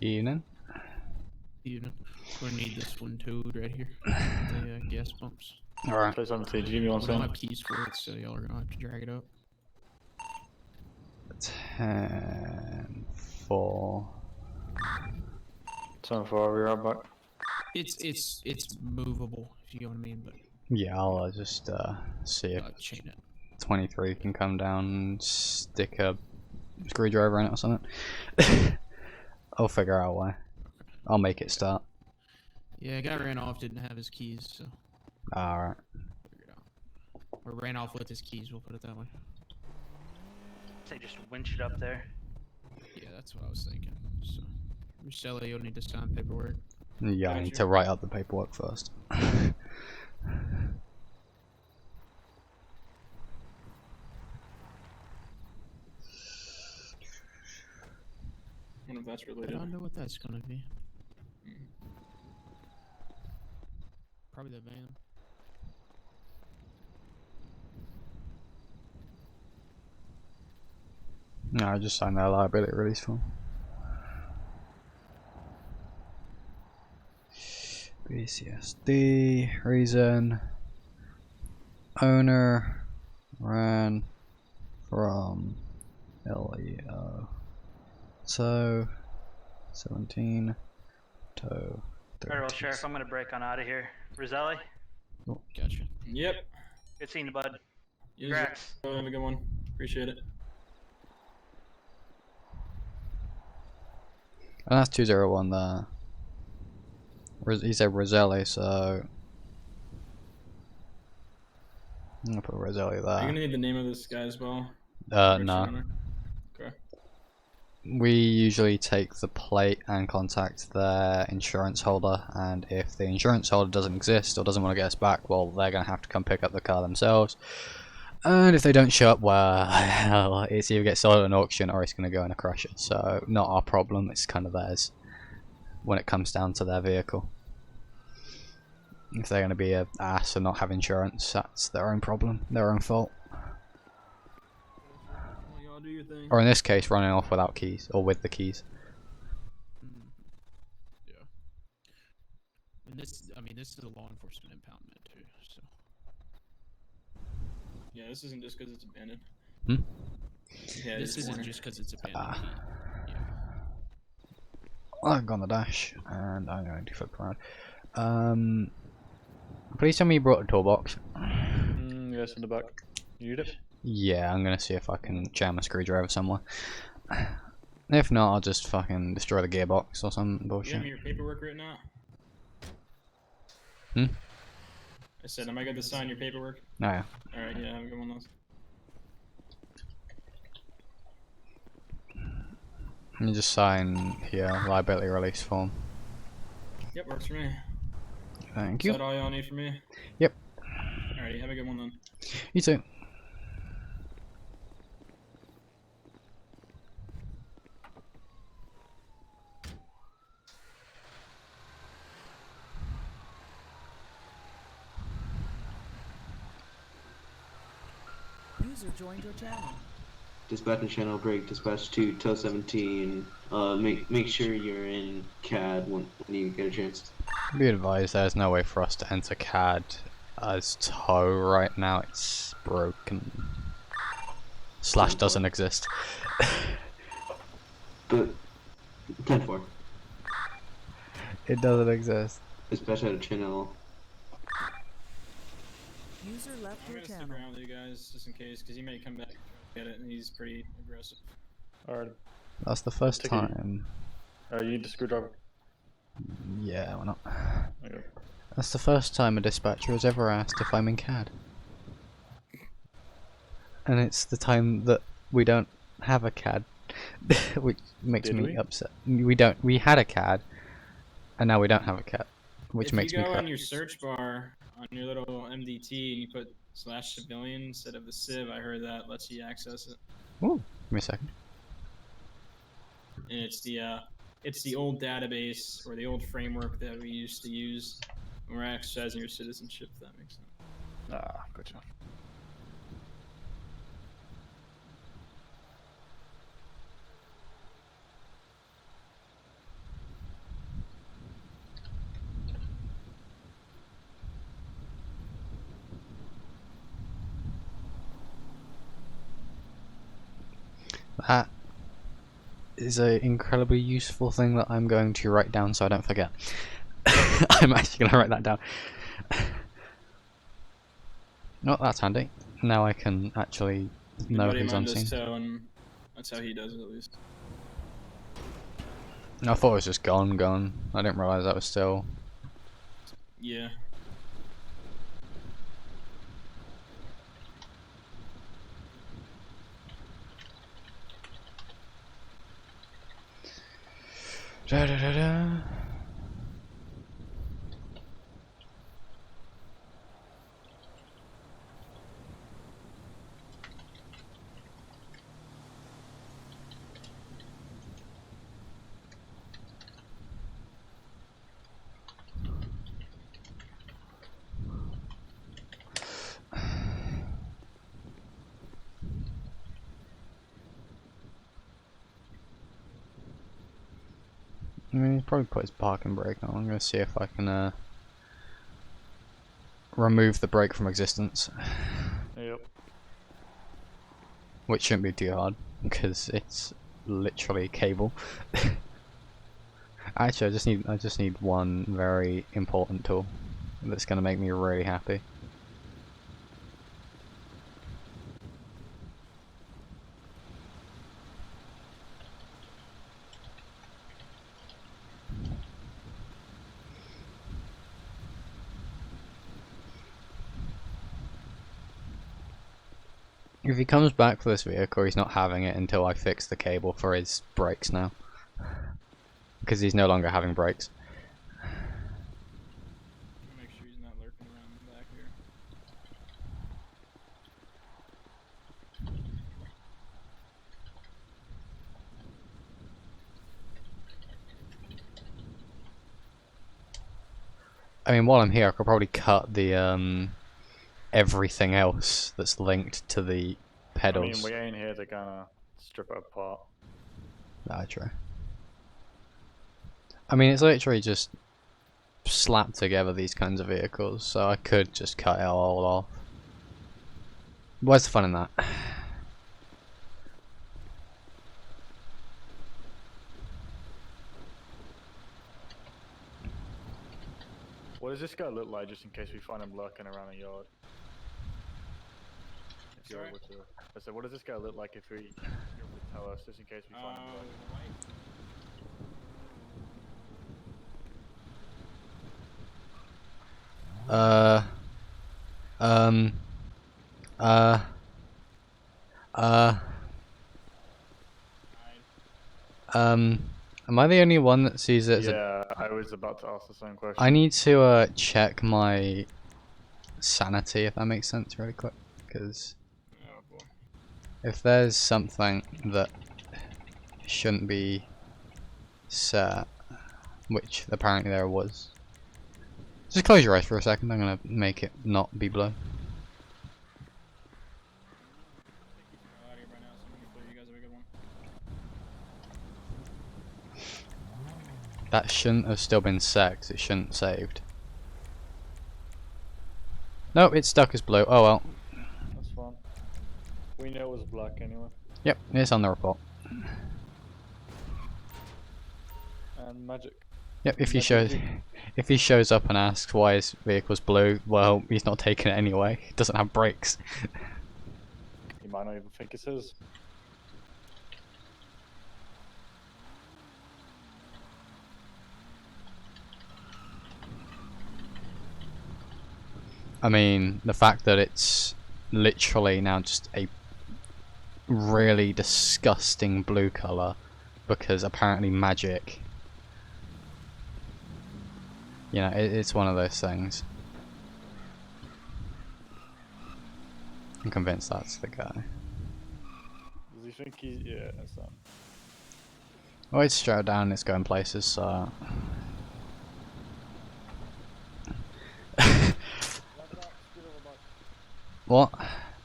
Evening. Evening. We're gonna need this one towed right here. The gas pumps. Alright. Play 17, do you give me one We don't second? have keys for it, so y'all are gonna have to drag it up. 10 for 10 4, I'll be right back. It's movable, if you know what I mean, but yeah, I'll just see if chain it. 23 can come down and stick a screwdriver in it or something. I'll figure out why. I'll make it start. Yeah, guy ran off, didn't have his keys, so Alright. figure it out. Or ran off with his keys, we'll put it that way. Say just winch it up there. Yeah, that's what I was thinking. So, Michelle, you'll need to sign paperwork. Yeah, I need to write up the paperwork first. I wonder if that's I related. don't know what that's gonna be. Probably the van. No, I just signed that liability release form. BCSD, reason, owner, ran from LEO. So, 17, to Alright, well, Sheriff, I'm gonna break on out of here. Roselli, Gotcha. Yep. good seeing you, bud. You Congrats. have a good one. Appreciate it. And that's 201 there. He said Roselli, so I'm gonna put Roselli Are you there. gonna need the name of this guy as well? No. Owner? Okay. We usually take the plate and contact their insurance holder, and if the insurance holder doesn't exist or doesn't want to get us back, well, they're gonna have to come pick up the car themselves. And if they don't show up, well, it's either get sold at an auction or it's gonna go in a crusher. So not our problem. It's kind of theirs when it comes down to their vehicle. If they're gonna be an ass and not have insurance, that's their own problem, their own fault. Well, y'all do your thing. Or in this case, running off without keys or with the keys. Yeah. And this, I mean, this is a law enforcement impoundment too, so. Yeah, this isn't just because it's abandoned. Hmm? Yeah, This it's isn't corner. just because it's abandoned. Yeah. I've gone the dash, and I'm going to flip around. Please tell me you brought a toolbox. Yes, in the back. You need it? Yeah, I'm gonna see if I can jam a screwdriver somewhere. If not, I'll just fucking destroy the gearbox or some You bullshit. have your paperwork written out? Hmm? I said, am I good to sign your paperwork? Oh yeah. Alright, yeah, have a good one, those. You just sign here, liability release form. Yep, works for me. Thank Is you. that all y'all need from me? Yep. Alrighty, have a good one then. You too. User joined your channel. Dispatch and channel break. Dispatch to tow 17. Make sure you're in CAD when you get a chance. Be advised, there's no way for us to enter CAD as tow right now. It's broken. Slash doesn't exist. But 10-4. It doesn't exist. Dispatch out of channel. User left I'm your gonna stick channel. around with you guys just in case, because he may come back and get it, and he's pretty aggressive. Alright. That's the first Take it. time. You need the screwdriver. Yeah, why not? Okay. That's the first time a dispatcher has ever asked if I'm in CAD. And it's the time that we don't have a CAD, which makes Did me we? upset. We had a CAD, and now we don't have a CAD, which makes me If you go cry. on your search bar on your little MDT and you put /civilian instead of the civ, I heard that lets you access it. Ooh, give me a second. And it's the old database or the old framework that we used to use when we're exercising your citizenship, if that makes sense. Ah, gotcha. That is an incredibly useful thing that I'm going to write down so I don't forget. I'm actually going to write that down. Oh, that's handy. Now I can actually know Buddy of who's mine on does scene. tow, and That's how he does it, at least. I thought it was just gone. I didn't realise that was still. Yeah. Da, da, da, da. I mean, he probably put his parking brake on. I'm gonna see if I can remove the brake from existence. Yep. Which shouldn't be too hard, because it's literally a cable. Actually, I just need one very important tool that's gonna make me really happy. If he comes back for this vehicle, he's not having it until I fix the cable for his brakes now. Because he's no longer having brakes. Make sure he's not lurking around the back here. I mean, while I'm here, I could probably cut the everything else that's linked to the pedals. I mean, we ain't here to kind of strip it apart. Nah, true. I mean, it's literally just slapped together these kinds of vehicles, so I could just cut it all off. Where's the fun in that? What does this guy look like, just in case we find him lurking around the yard? If you're Sorry? able to. I said, what does this guy look like if you're able to tell us, just in case we find him lurking? Am I the only one that sees it as Yeah, I was about to ask the same question. I need to check my sanity, if that makes sense, really quick, because Oh boy. if there's something that shouldn't be set, which apparently there was, just close your eyes for a second. I'm gonna make it not be blue. Out of here by now, so I'm gonna clear. You guys have a good one. That shouldn't have still been set, 'cause it shouldn't saved. No, it's stuck as blue. Oh well. That's fine. We know it was black anyway. Yep, it's on the report. And magic. Yep, if he shows up and asks why his vehicle's blue, well, he's not taking it anyway. It doesn't have brakes. He might not even think it's his. I mean, the fact that it's literally now just a really disgusting blue color because apparently magic. You know, it's one of those things. I'm convinced that's the guy. Does he think he's... yeah, that's that. Oh, it's straight down, it's going places, so... What?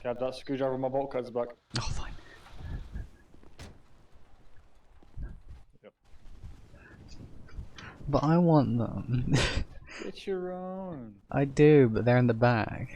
Grab that screwdriver, my bolt cutters back. Oh, fine. Yep. But I want them. Get your own. I do, but they're in the bag.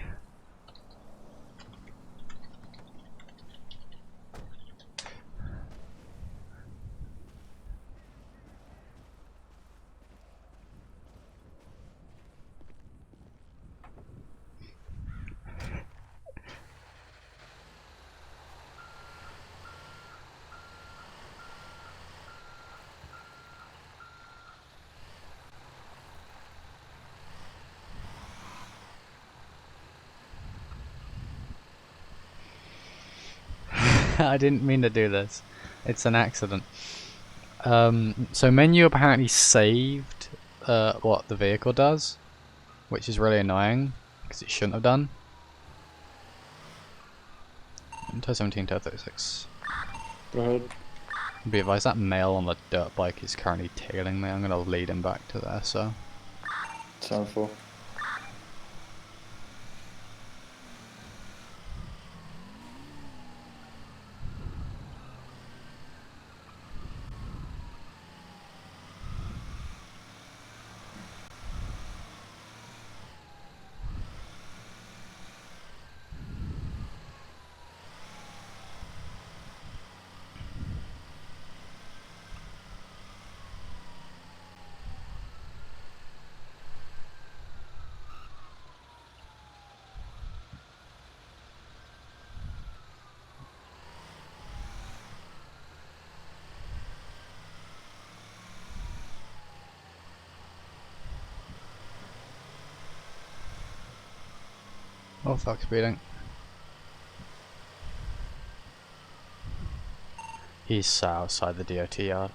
I didn't mean to do this. It's an accident. So menu apparently saved what the vehicle does, which is really annoying because it shouldn't have done. Tow 17, tow 36. Go ahead. Be advised that male on the dirt bike is currently tailing me. I'm gonna lead him back to there. So. Sound full. Oh fuck, speeding. He's outside the DOT yard.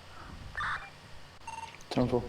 Sound full.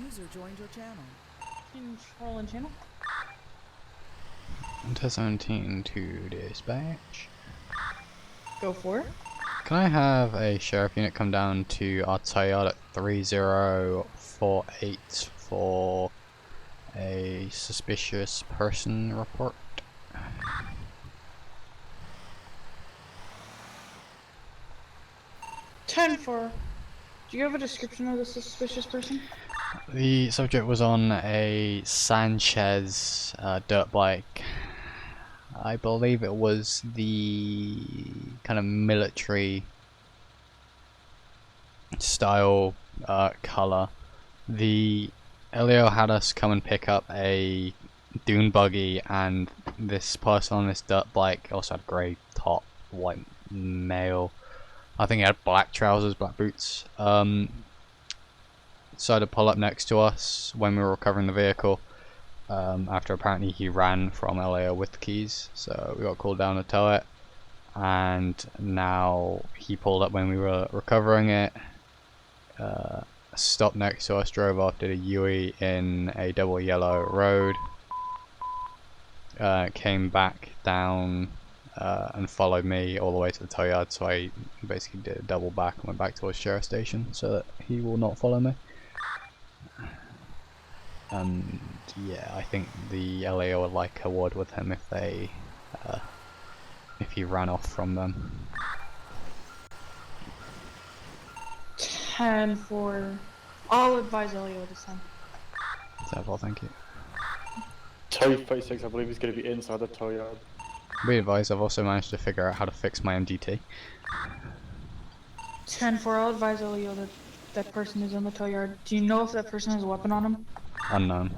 User joined your channel. Controlling channel. Tow 17 to dispatch. Go for it. Can I have a sheriff unit come down to our tow yard at 3048 for a suspicious person report? 10-4. Do you have a description of the suspicious person? The subject was on a Sanchez dirt bike. I believe it was the kind of military style color. The LEO had us come and pick up a dune buggy, and this person on this dirt bike also had grey top, white male. I think he had black trousers, black boots. Decided to pull up next to us when we were recovering the vehicle. After apparently he ran from LAO with the keys, so we got called down to tow it. And now he pulled up when we were recovering it. Stopped next to us, drove off, did a UE in a double yellow road. Came back down and followed me all the way to the tow yard, so I basically did a double back and went back towards sheriff station so that he will not follow me. And yeah, I think the LAO would like a word with him if he ran off from them. 10-4. I'll advise Elio this time. So, well, thank you. tow 36, I believe, is going to be inside the tow yard. Be advised, I've also managed to figure out how to fix my MDT. 10-4, I'll advise Elio that that person is in the tow yard. Do you know if that person has a weapon on him? Unknown.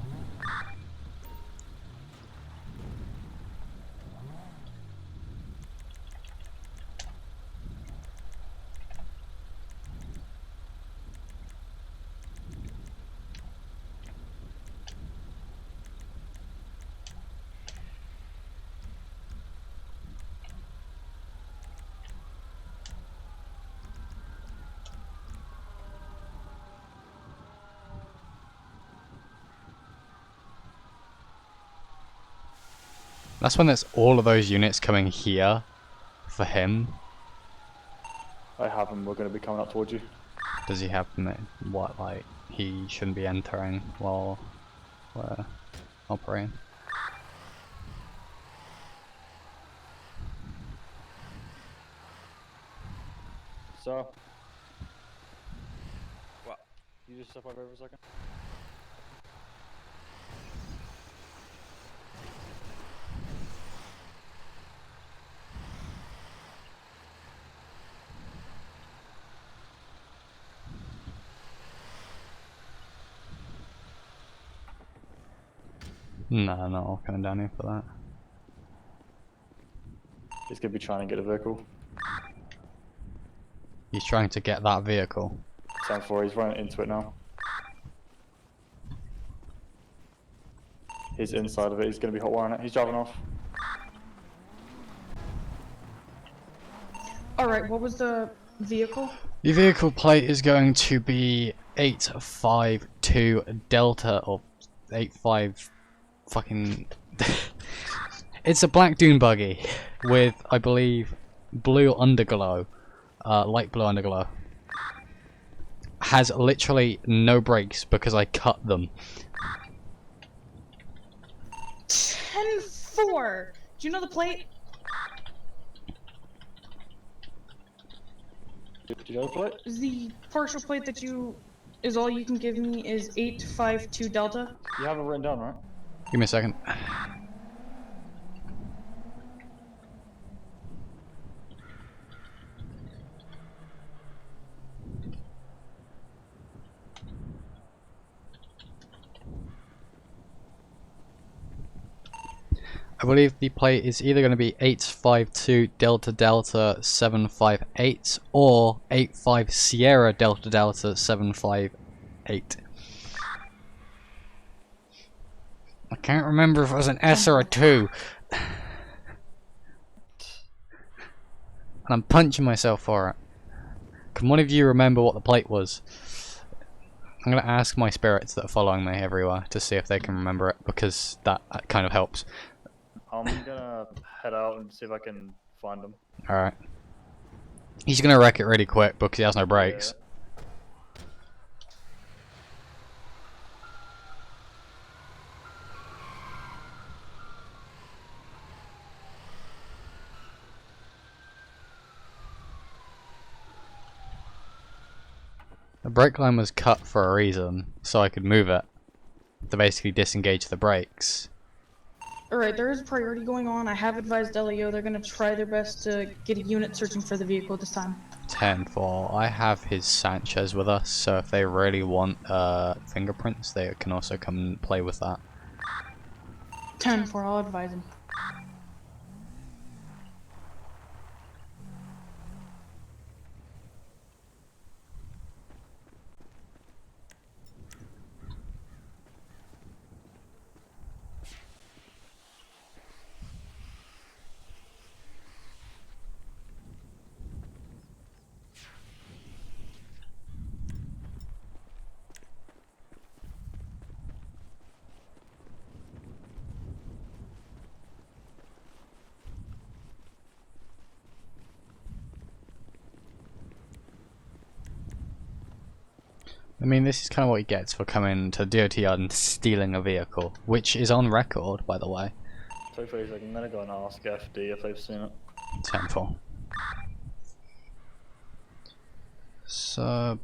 That's when there's all of those units coming here for him. I have him, we're going to be coming up towards you. Does he have what, like, he shouldn't be entering while we're operating? So, what? You just step over for a second? No, I'm not all coming down here for that. He's going to be trying to get a vehicle. He's trying to get that vehicle. 10-4, he's running into it now. He's inside of it, he's going to be hot wiring it. He's driving off. Alright, what was the vehicle? The vehicle plate is going to be 852 Delta, or 85 fucking... It's a black dune buggy with, I believe, blue underglow, light blue underglow. Has literally no brakes because I cut them. 10-4! Do you know the plate? Do you know the plate? The partial plate that is all you can give me is 852 Delta. You have it written down, right? Give me a second. I believe the plate is either going to be 852 Delta Delta 758 or 85 Sierra Delta Delta 758. I can't remember if it was an S or a 2. And I'm punching myself for it. Can one of you remember what the plate was? I'm going to ask my spirits that are following me everywhere to see if they can remember it, because that kind of helps. I'm gonna head out and see if I can find him. Alright. He's gonna wreck it really quick because he has no brakes. The brake line was cut for a reason, so I could move it to basically disengage the brakes. Alright, there is a priority going on. I have advised Elio they're gonna try their best to get a unit searching for the vehicle this time. 10-4. I have his Sanchez with us, so if they really want fingerprints, they can also come and play with that. 10-4, I'll advise him. I mean, this is kind of what he gets for coming to DOT yard and stealing a vehicle, which is on record, by the way. So please, I'm gonna go and ask FD if they've seen it. 10-4. Sub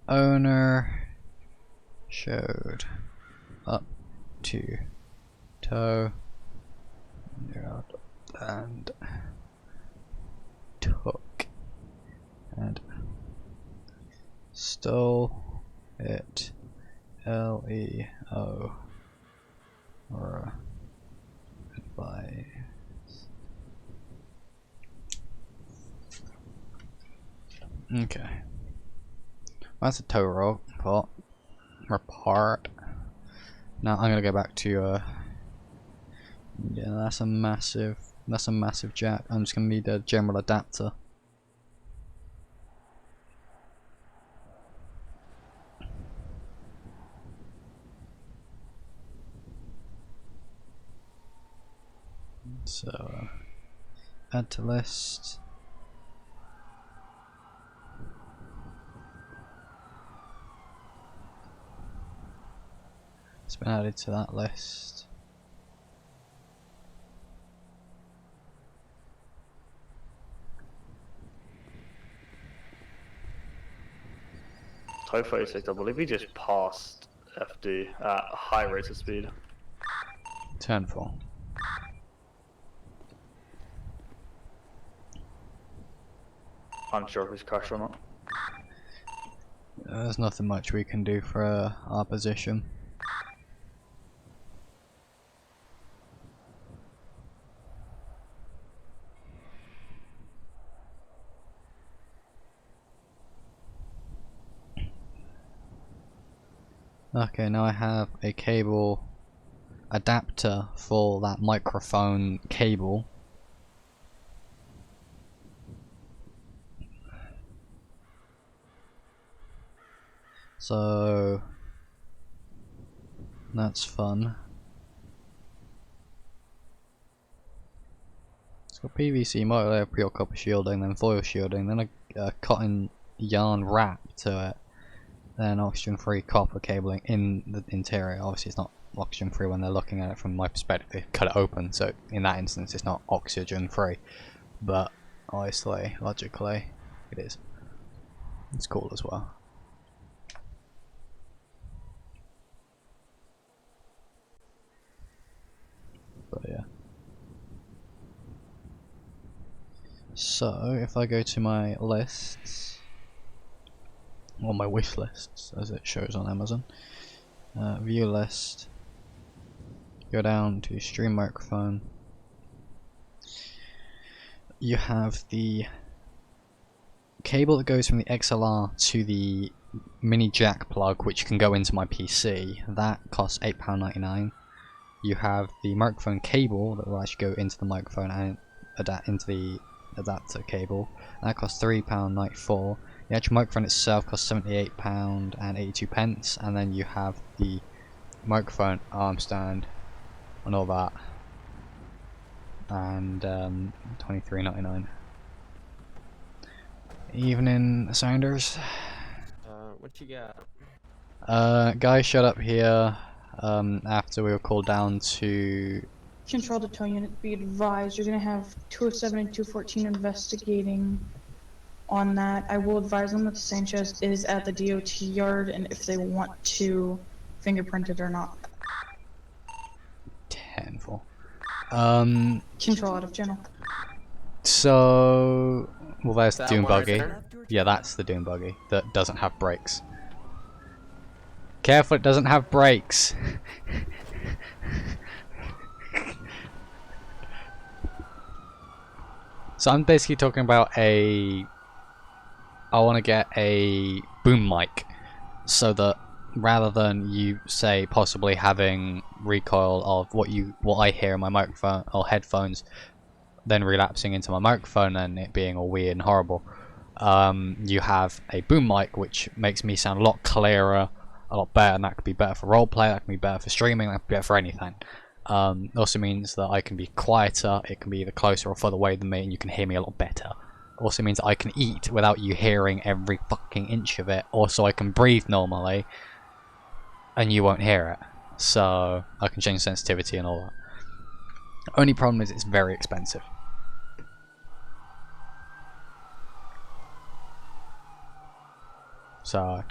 owner showed up to tow and took and stole it LEO or advice. Okay. That's a tow report. Now I'm gonna go back to yeah, that's a massive jack. I'm just gonna need a general adapter. So add to list. It's been added to that list. Type 36, I believe he just passed FD at high rates of speed. Turn 4. Unsure if he's crashed or not. There's nothing much we can do for our position. Okay, now I have a cable adapter for that microphone cable. So that's fun. It's got PVC multi-layer pure copper shielding, then foil shielding, then a cotton yarn wrap to it, then oxygen-free copper cabling in the interior. Obviously it's not oxygen-free when they're looking at it from my perspective. They cut it open, so in that instance it's not oxygen-free, but obviously, logically, it is. It's cool as well. But yeah. So if I go to my lists, or my wish lists as it shows on Amazon, view list, go down to stream microphone, you have the cable that goes from the XLR to the mini jack plug, which can go into my PC. That costs £8.99. You have the microphone cable that will actually go into the microphone and into the adapter cable. That costs £3.94. The actual microphone itself costs £78.82, and then you have the microphone arm stand and all that, and £23.99. Evening, Sounders. What you got? Guys showed up here after we were called down to Control to tow unit, be advised, you're gonna have 207 and 214 investigating on that. I will advise them that Sanchez is at the DOT yard and if they want to fingerprint it or not. 10-4. Control out of channel. So, well, there's the That Dune one right buggy. there? Yeah, that's the Dune buggy that doesn't have brakes. Careful, it doesn't have brakes. So I'm basically talking about I want to get a boom mic so that rather than you say possibly having recoil of what I hear in my microphone or headphones then relapsing into my microphone and it being all weird and horrible, you have a boom mic which makes me sound a lot clearer, a lot better, and that could be better for roleplay, that can be better for streaming, that could be better for anything. It also means that I can be quieter, it can be either closer or further away than me and you can hear me a lot better. Also means I can eat without you hearing every fucking inch of it. Also I can breathe normally and you won't hear it. So I can change sensitivity and all that. Only problem is it's very expensive. So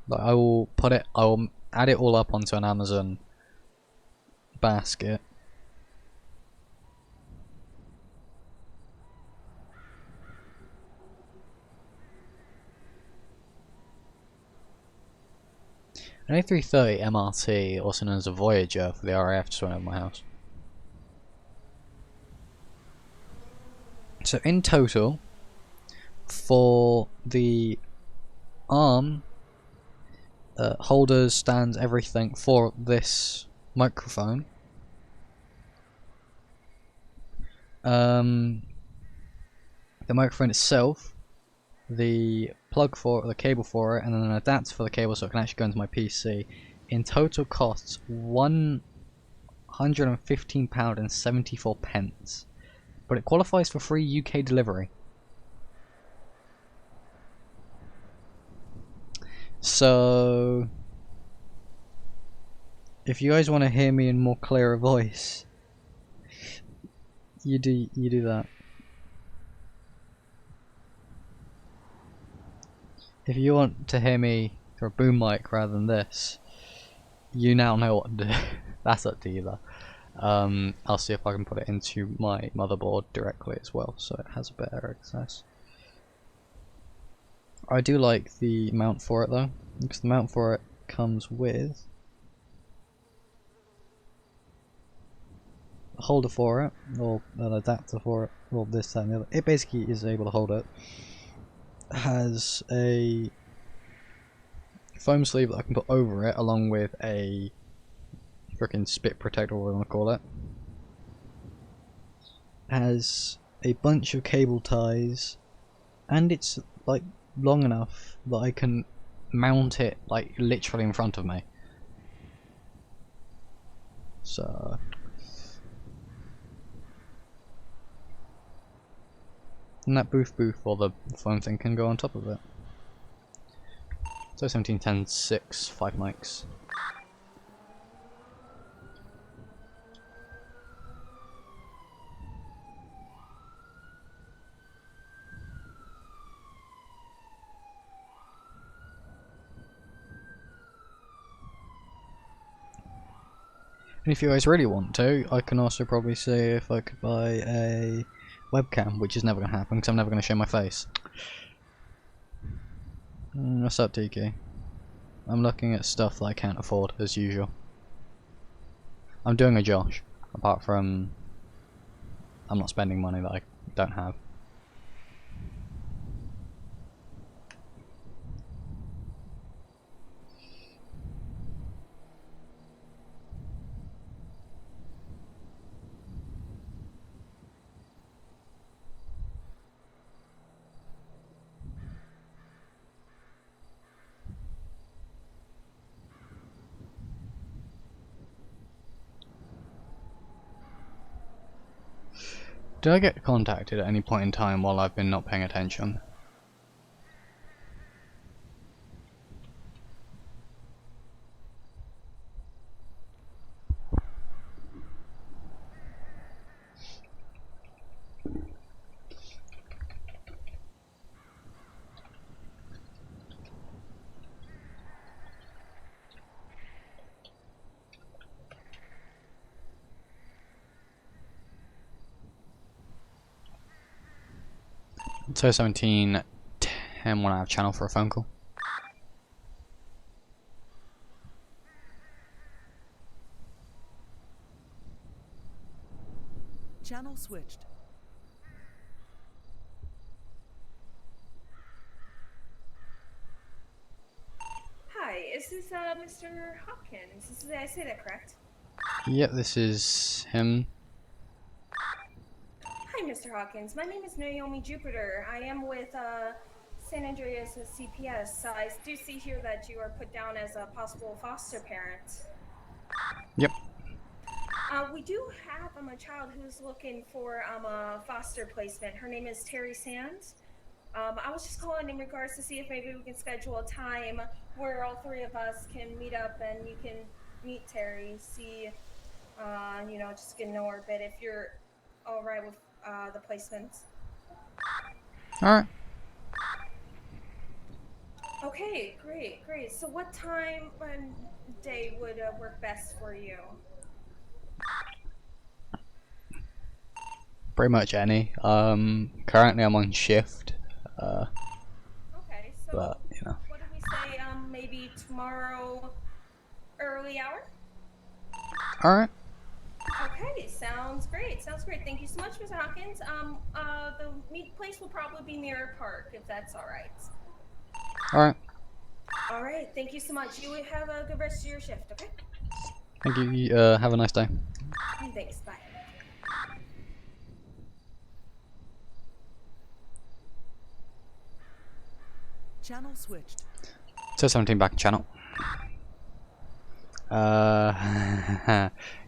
Like I will add it all up onto an Amazon basket. An A330 MRT, also known as a Voyager for the RAF, just went over my house. So in total, for the arm, holders, stands, everything for this microphone, the microphone itself, the plug for the cable for it, and then an adapter for the cable so it can actually go into my PC, in total costs £115.74, but it qualifies for free UK delivery. So if you guys want to hear me in more clearer voice, you do that. If you want to hear me through a boom mic rather than this, you now know what to do. That's up to you though. I'll see if I can put it into my motherboard directly as well, so it has a better access. I do like the mount for it though, because the mount for it comes with a holder for it, or an adapter for it, or this, that and the other. It basically is able to hold it. Has a foam sleeve that I can put over it, along with a freaking spit protector, or what I want to call it. Has a bunch of cable ties, and it's like long enough that I can mount it like literally in front of me. So and that booth or the phone thing can go on top of it. So 17, 10, 6, 5 mics. And if you guys really want to, I can also probably see if I could buy a webcam, which is never going to happen because I'm never going to show my face. What's up, Tiki? I'm looking at stuff that I can't afford, as usual. I'm doing a Josh, apart from I'm not spending money that I don't have. Did I get contacted at any point in time while I've been not paying attention? So 17, 10 when I have channel for a phone call. Channel switched. Hi, is this Mr. Hopkins? Did I say that correct? Yep, this is him. Hi, Mr. Hawkins. My name is Naomi Jupiter. I am with San Andreas CPS. I do see here that you are put down as a possible foster parent. Yep. We do have a child who's looking for a foster placement. Her name is Terry Sands. I was just calling in regards to see if maybe we can schedule a time where all three of us can meet up and you can meet Terry, see, you know, just get to know her a bit if you're all right with the placements. Alright. Okay, great. So what time and day would work best for you? Pretty much any. Currently I'm on shift. Okay, so But you know. what do we say? Maybe tomorrow, early hour. All right. Okay, sounds great. Thank you so much, Mr. Hawkins. The meet place will probably be Mirror Park, if that's all right. All right. All right. Thank you so much. You have a good rest of your shift. Okay. Thank you. Have a nice day. Thanks. Bye. Channel switched. 217 back in channel.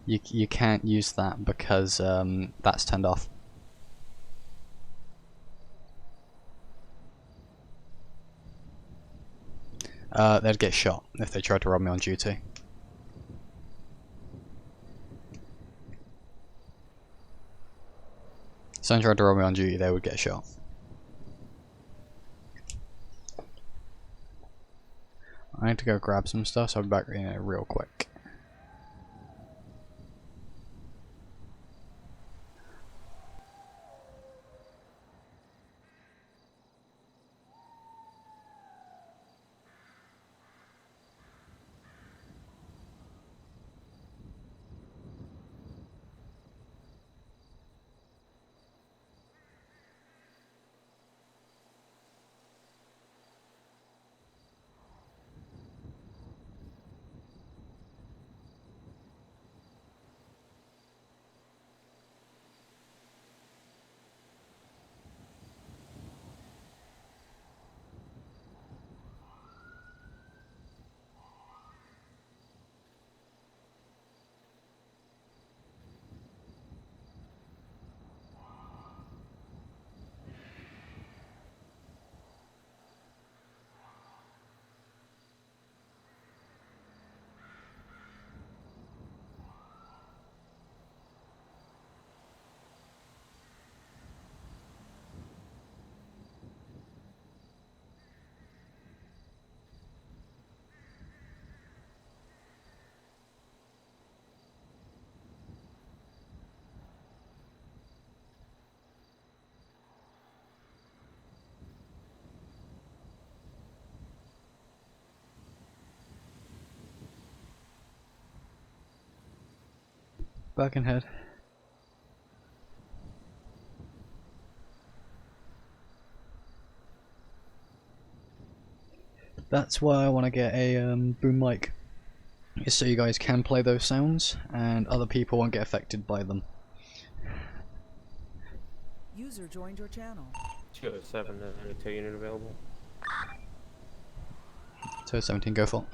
You can't use that because that's turned off. They'd get shot if they tried to rob me on duty. If someone tried to rob me on duty, they would get shot. I need to go grab some stuff, so I'll be back in it real quick. Birkenhead. That's why I want to get a boom mic, is so you guys can play those sounds and other people won't get affected by them. User joined your channel. 207, 2 unit available. 217, go for it.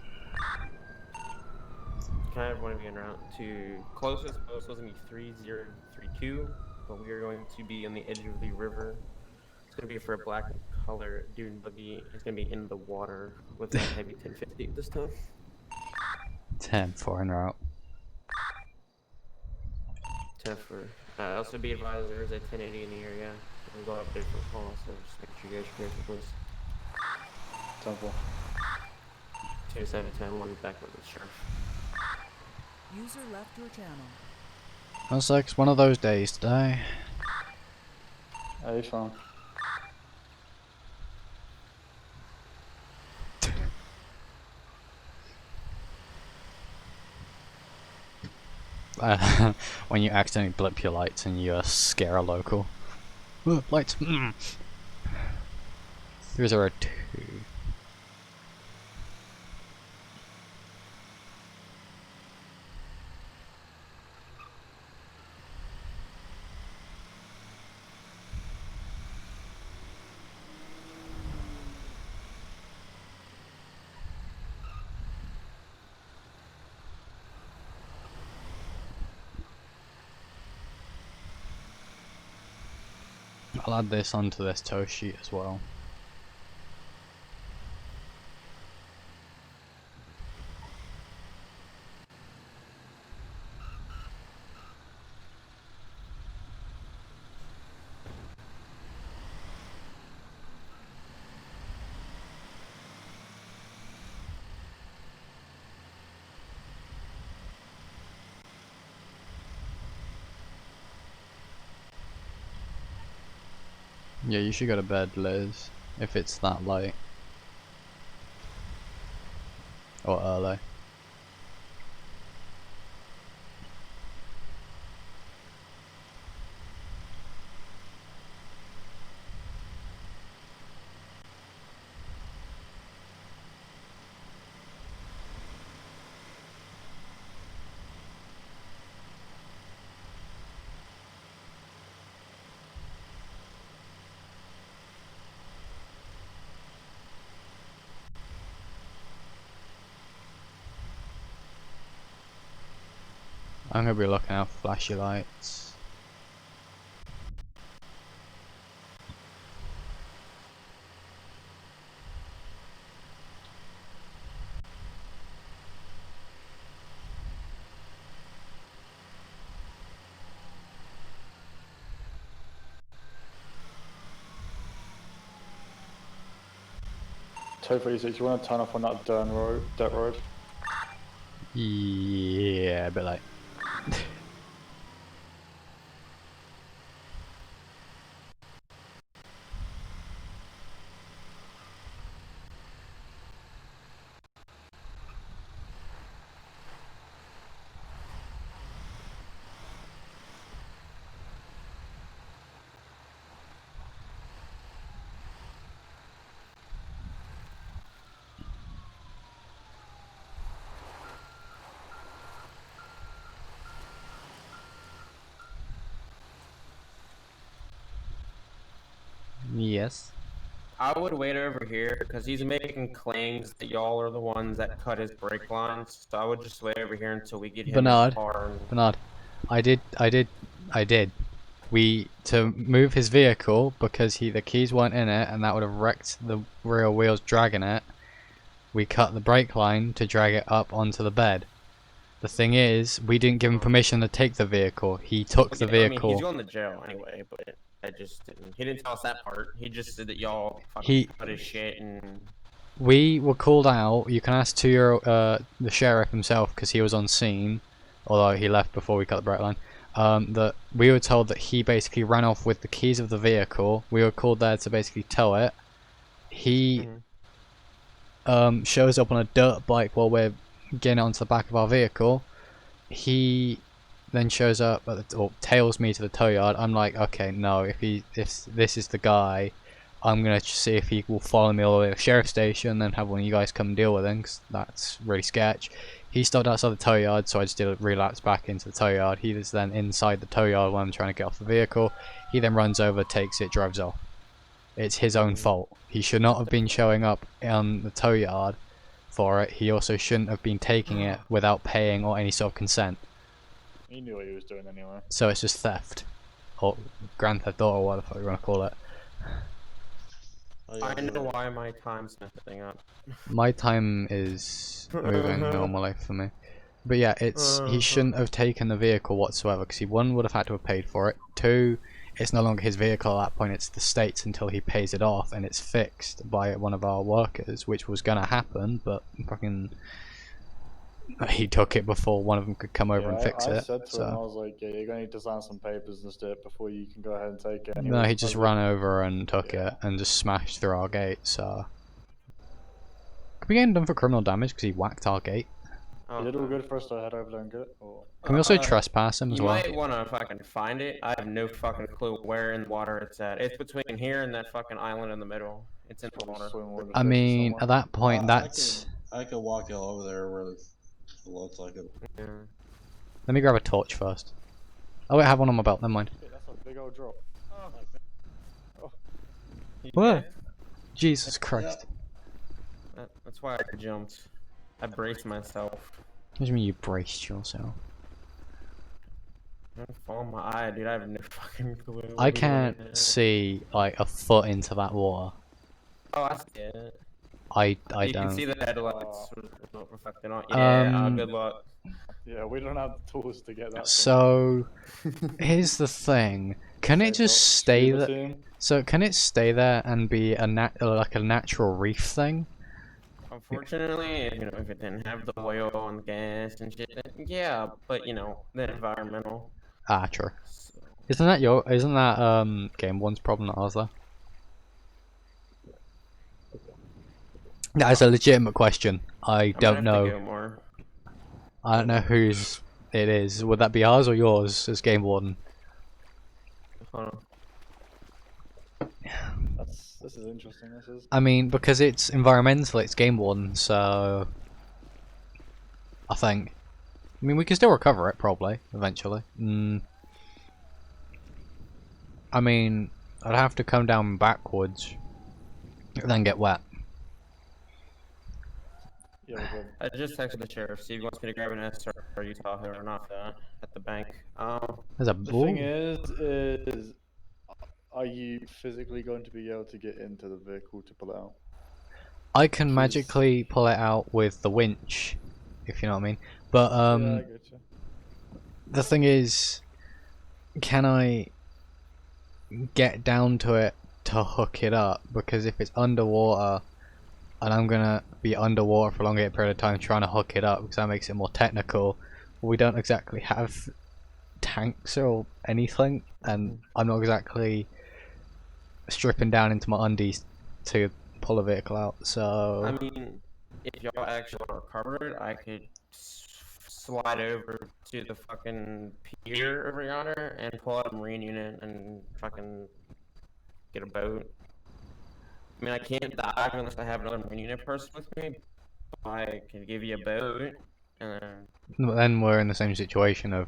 Can I have one of you en route to closest post was going to be 3032, but we are going to be on the edge of the river. It's going to be for a black color dune buggy. It's going to be in the water with a heavy 1050 this time. 10-4 en route. 10 for. Also be advised there is a 1080 in the area. We'll go up there for a call, so just make sure you guys are careful, please. 10-4. 2710, we'll be back with the sheriff. User left your channel. Looks like it's one of those days today. Hey, fine. When you accidentally blip your lights and you scare a local. Lights. 302. I'll add this onto this tow sheet as well. Yeah, you should go to bed, Liz, if it's that late. Or early. I'm gonna be looking out for flashy lights. Two 36, you want to turn off on that dirt road? Yeah, a bit late. Yes. I would wait over here because he's making claims that y'all are the ones that cut his brake lines. So I would just wait over here until we get him in the car. Bernard, I did. To move his vehicle because the keys weren't in it and that would have wrecked the rear wheels dragging it. We cut the brake line to drag it up onto the bed. The thing is, we didn't give him permission to take the vehicle. He took the vehicle. I mean, he's going to jail anyway, but I just didn't. He didn't tell us that part. He just said that y'all fucking cut his shit and. We were called out. You can ask the sheriff himself because he was on scene, although he left before we cut the brake line. That we were told that he basically ran off with the keys of the vehicle. We were called there to basically tow it. He shows up on a dirt bike while we're getting onto the back of our vehicle. He then shows up or tails me to the tow yard. I'm like, okay, no, if this is the guy, I'm gonna see if he will follow me all the way to the sheriff's station, then have one of you guys come and deal with him, because that's really sketch. He stopped outside the tow yard, so I just did a relapse back into the tow yard. He was then inside the tow yard when I'm trying to get off the vehicle. He then runs over, takes it, drives off. It's his own fault. He should not have been showing up on the tow yard for it. He also shouldn't have been taking it without paying or any sort of consent. He knew what he was doing anyway. So it's just theft. Or Grand Theft Auto, or what the fuck you want to call it. I know why my time's messing up. My time is moving normally for me. But yeah, he shouldn't have taken the vehicle whatsoever, because he, one, would have had to have paid for it. Two, it's no longer his vehicle at that point, it's the state's until he pays it off and it's fixed by one of our workers, which was gonna happen, but fucking he took it before one of them could come over and fix it. I said to him, I was like, yeah, you're gonna need to sign some papers and stuff before you can go ahead and take it. No, he just ran over and took it and just smashed through our gate, so. Could we get him done for criminal damage because he whacked our gate? Is it all good for us to head over there and get it? Or? Can we also trespass him as well? You might want to fucking find it. I have no fucking clue where in the water it's at. It's between here and that fucking island in the middle. It's in the water. I mean, at that point, that's... I could walk y'all over there where it looks like it. Yeah. Let me grab a torch first. Oh wait, I have one on my belt, never mind. That's a big old drop. Oh. What? Jesus Christ. That's why I jumped. I braced myself. What do you mean you braced yourself? Fall in my eye, dude. I have no fucking clue. I can't see like a foot into that water. Oh, I see it. I you don't. can see the headlights reflecting on. Yeah, good luck. Yeah, we don't have the tools to get that. So, here's the thing. Can it just stay there? So can it stay there and be a like a natural reef thing? Unfortunately, you know, if it didn't have the oil and the gas and shit, then yeah, but you know, the environmental. Ah, true. Isn't that Game One's problem, not ours though? That is a legitimate question. I don't might have to know. go more. I don't know whose it is. Would that be ours or yours as game warden? Hold on. This is interesting. This is. I mean, because it's environmental, it's game warden, so I think. I mean, we can still recover it probably eventually. I mean, I'd have to come down backwards and then get wet. Yeah, we're good. I just texted the sheriff, see if he wants me to grab an SR Utah or not at the bank. There's a The thing is, are you physically going to be able to get into the vehicle to pull it out? I can magically pull it out with the winch, if you know what I mean. But Yeah, I get you. the thing is, can I get down to it to hook it up? Because if it's underwater, and I'm gonna be underwater for a long period of time trying to hook it up, because that makes it more technical. We don't exactly have tanks or anything, and I'm not exactly stripping down into my undies to pull a vehicle out. So I mean, if y'all actually want to recover it, I could slide over to the fucking pier over yonder and pull out a marine unit and fucking get a boat. I mean, I can't dive unless I have another marine unit person with me. But I can give you a boat, and then we're in the same situation of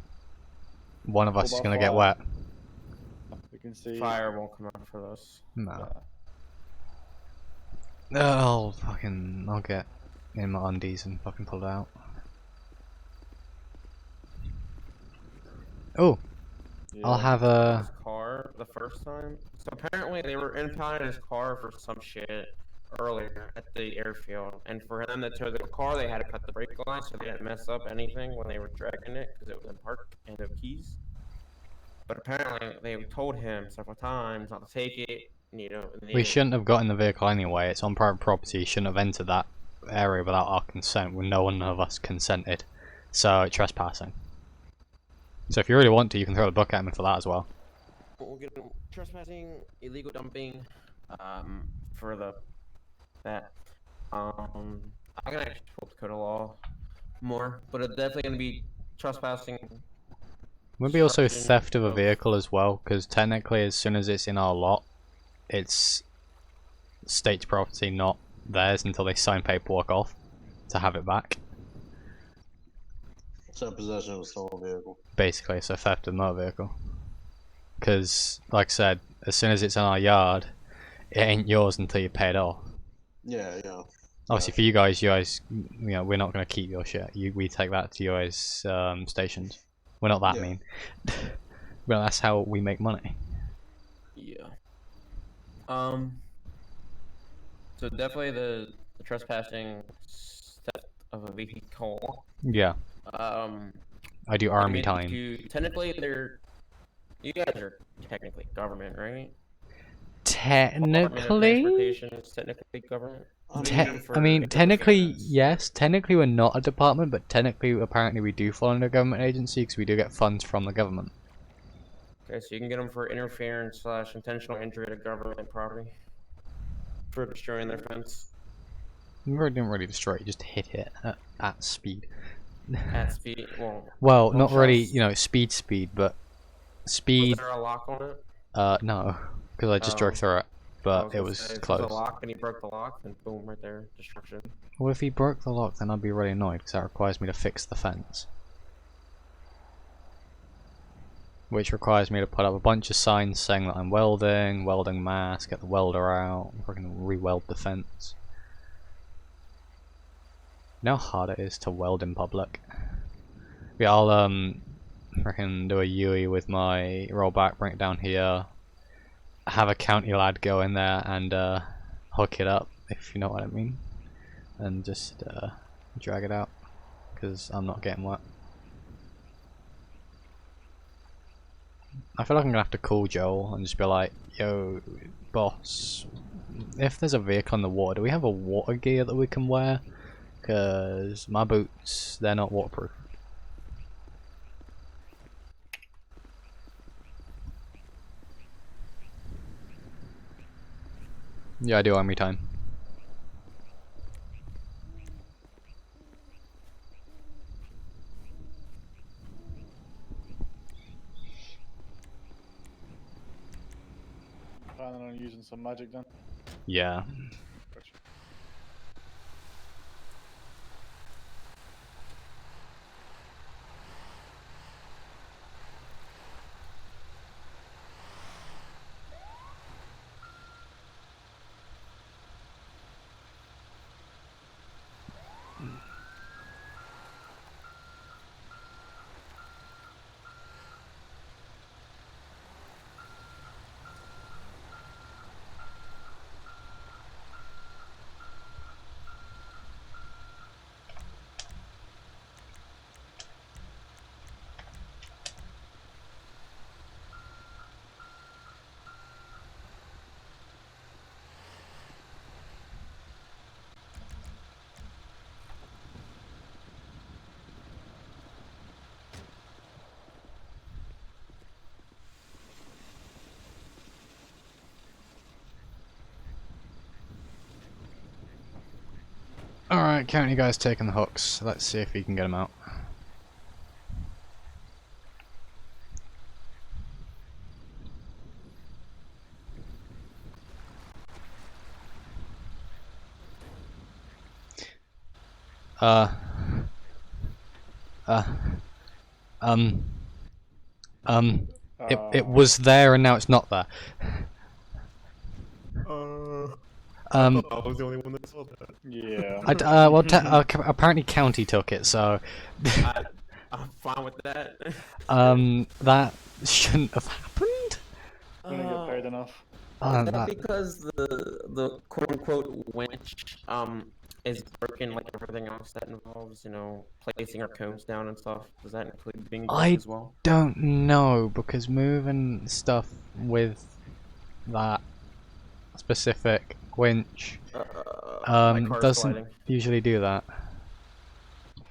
one of us is gonna get wet. We can see. fire won't come out for this. No. I'll get in my undies and fucking pull it out. Oh, I'll have a. His car the first time. So apparently they were impounding his car for some shit earlier at the airfield, and for them to tow the car, they had to cut the brake line so they didn't mess up anything when they were dragging it because it was in park and no keys. But apparently they told him several times not to take it. You know. We shouldn't have got in the vehicle anyway. It's on private property. You shouldn't have entered that area without our consent. When no one of us consented, so it's trespassing. So if you really want to, you can throw the book at me for that as well. We'll get trespassing, illegal dumping, for that. I'm gonna actually pull the code of law more, but it's definitely gonna be trespassing. Maybe also obstruction theft of a vehicle as well, because technically, as soon as it's in our lot, it's state's property, not theirs, until they sign paperwork off to have it back. So possession of a stolen vehicle. Basically, so theft of a motor vehicle. Because, like I said, as soon as it's in our yard, it ain't yours until you pay it off. Yeah, yeah. Obviously, for you guys, you know, we're not going to keep your shit. We take that to you guys' stations. We're not that Yeah. mean. Well, that's how we make money. Yeah. So definitely the trespassing theft of a vehicle. Yeah. I do army time. Technically, you guys are technically government, right? Technically? Transportation is technically government. I mean, technically, yes. Technically, we're not a department, but technically, apparently, we do fall under a government agency because we do get funds from the government. Okay, so you can get them for interference / intentional injury to government property for destroying their fence. We didn't really destroy it; just hit it at speed. At speed, well, not really, you know, speed, but speed. Was there a lock on it? No, because I just drove through it, but it was If closed. there's a lock and he broke the lock, then boom, right there, destruction. Well, if he broke the lock, then I'd be really annoyed because that requires me to fix the fence. Which requires me to put up a bunch of signs saying that I'm welding mass, get the welder out, freaking re-weld the fence. You know how hard it is to weld in public? Yeah, I'll freaking do a UE with my rollback, bring it down here, have a county lad go in there and hook it up, if you know what I mean, and just drag it out, because I'm not getting wet. I feel like I'm gonna have to call Joel and just be like, yo, boss, if there's a vehicle in the water, do we have a water gear that we can wear? Because my boots, they're not waterproof. Yeah, I do army time. Planning on using some magic then? Yeah. Gotcha. Alright, county guy's taking the hooks. Let's see if he can get them out. It was there and now it's not there. I was the only one that saw that. Yeah. Well, apparently county took it, so. I'm fine with that. That shouldn't have happened. Didn't get paid enough. Is that because the quote unquote winch is broken like everything else that involves, you know, placing our cones down and stuff? Does that include being broken as well? Don't know, because moving stuff with that specific winch doesn't sliding. usually do that.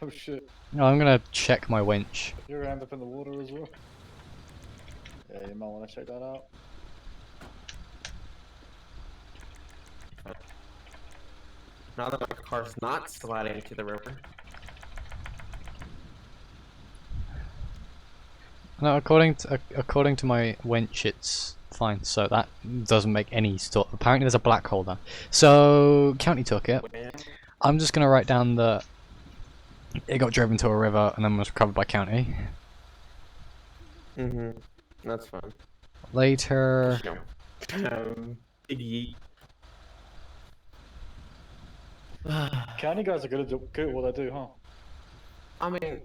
Oh shit. No, I'm gonna check my winch. You're gonna end up in the water as well. Yeah, you might want to check that out. Now that my car's not sliding into the river. No, according to my winch, it's fine. So that doesn't make any sort. Apparently, there's a black hole there. So county took it. I'm just gonna write down that it got driven to a river and then was recovered by county. That's fine. Later. Big yeet. County guys are good at what they do, huh? I mean,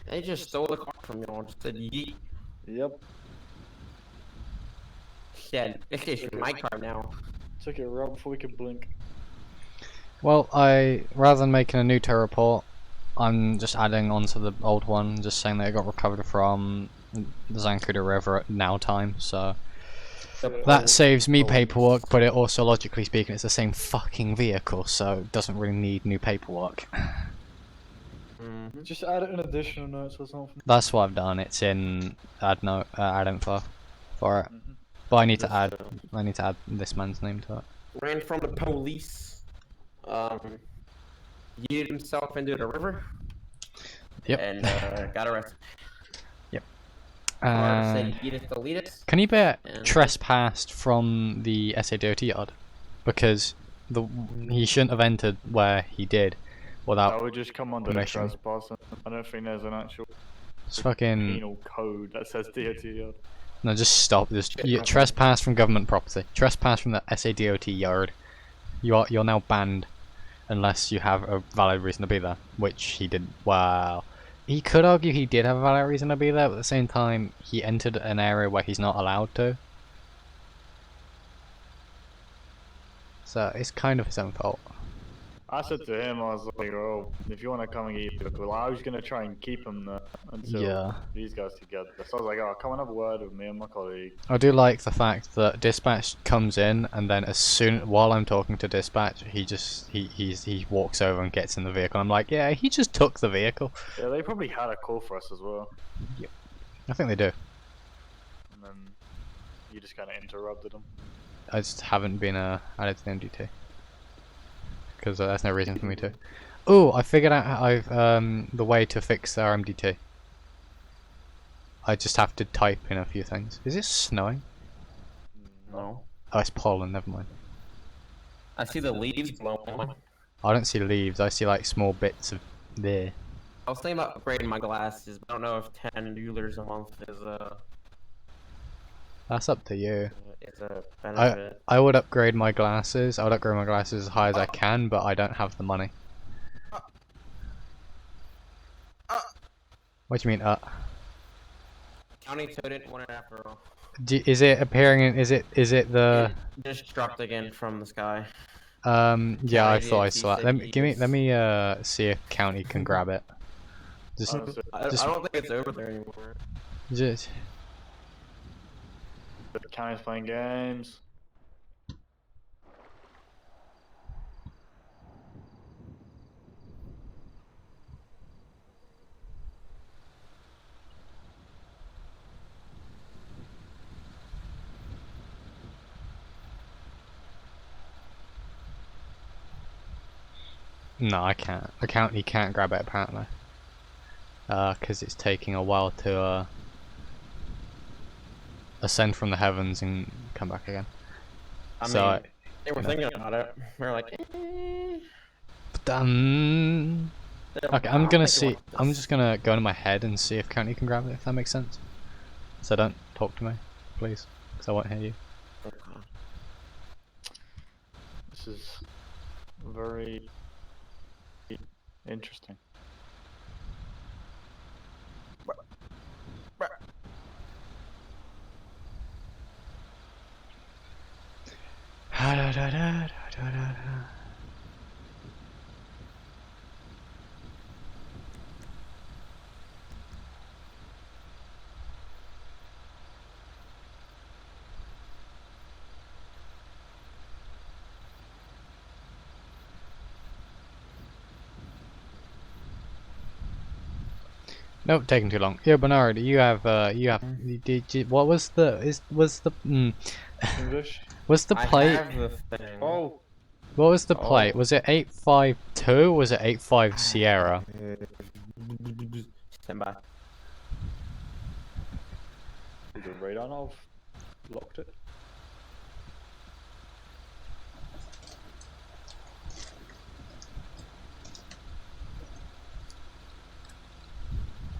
they just stole the car from y'all and just said yeet. Yep. Shit, this is my car now. Took it right before we could blink. Well, rather than making a new tow report, I'm just adding onto the old one, just saying that it got recovered from the Zancudo River at now time, so that saves me paperwork, but it also, logically speaking, it's the same fucking vehicle, so it doesn't really need new paperwork. Just add it in additional notes or something. That's what I've done. It's in add info for it, but I need to add this man's name to it. Ran from the police. Yeeted himself into the river. Yep. And got arrested. Yep. Said Edith Deletus. Can he be trespassed from the SADOT yard? Because he shouldn't have entered where he did without That would just come under permission. trespassing. I don't think there's an actual It's fucking penal code that says DOT yard. no. Just stop. You trespass from government property. Trespass from the SADOT yard. You're now banned, unless you have a valid reason to be there, which he didn't. Well, he could argue he did have a valid reason to be there, but at the same time, he entered an area where he's not allowed to. So it's kind of his own fault. I said to him, I was like, oh, if you want to come and get your vehicle, I was going to try and keep him there until these guys together. So I was like, oh, come and have a word with me and my colleague. I do like the fact that dispatch comes in, and then while I'm talking to dispatch, he walks over and gets in the vehicle. I'm like, yeah, he just took the vehicle. Yeah, they probably had a call for us as well. Yep. I think they do. And then you just kind of interrupted them. I just haven't been added to the MDT. Because there's no reason for me to. Oh, I figured out the way to fix our MDT. I just have to type in a few things. Is it snowing? No. Oh, it's pollen. Never mind. I see the leaves blowing. I don't see leaves. I see like small bits of there. I was thinking about upgrading my glasses, but I don't know if 10 rulers a month is That's up to you. a benefit. I would upgrade my glasses. I would upgrade my glasses as high as I can, but I don't have the money. What do you mean, County toted 1.5 roll. Is it appearing in? Is it the? It just dropped again from the sky. Yeah, I thought I saw it. Let me see if County can grab it. Just, I don't think it's over there anymore. Just. The County's playing games. No, I can't. He can't grab it apparently. Because it's taking a while to ascend from the heavens and come back again. I mean, they were thinking about it. They're like, okay, I'm gonna see. I'm just gonna go into my head and see if County can grab it. If that makes sense. So don't talk to me, please, because I won't hear you. This is very interesting. Nope, taking too long. Yeah, Bernard, you have what was the English? Was the plate? Oh. What was the plate? Was it 852 or was it 85 Sierra? Stand by. Is it radar now? Locked it.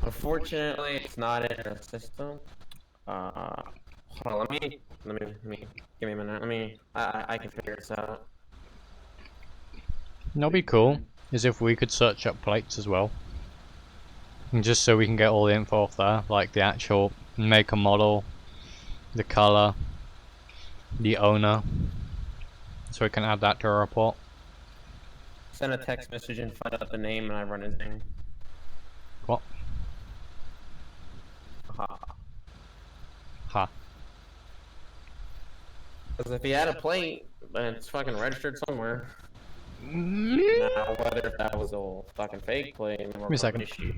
Unfortunately, it's not in the system. Hold on, let me, give me a minute. I can figure this out. That'd be cool. Is if we could search up plates as well, and just so we can get all the info off there, like the actual make and model, the color, the owner, so we can add that to our report. Send a text message and find out the name, and I run his name. What? Ha. Because if he had a plate, then it's fucking registered somewhere. Now, whether if that was a fucking fake plate, then we're Give me a second. issue.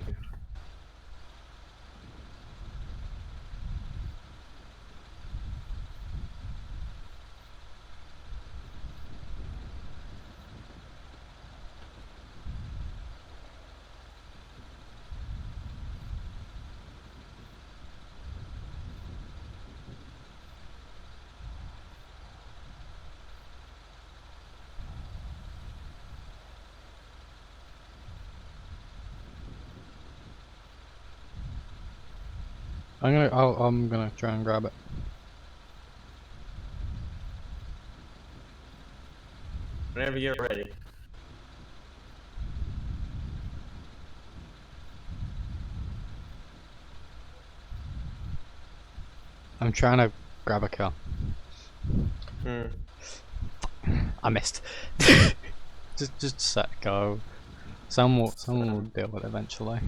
I'm gonna try and grab it. Whenever you're ready. I'm trying to grab a kill. I missed. just set go. Someone will deal with it eventually.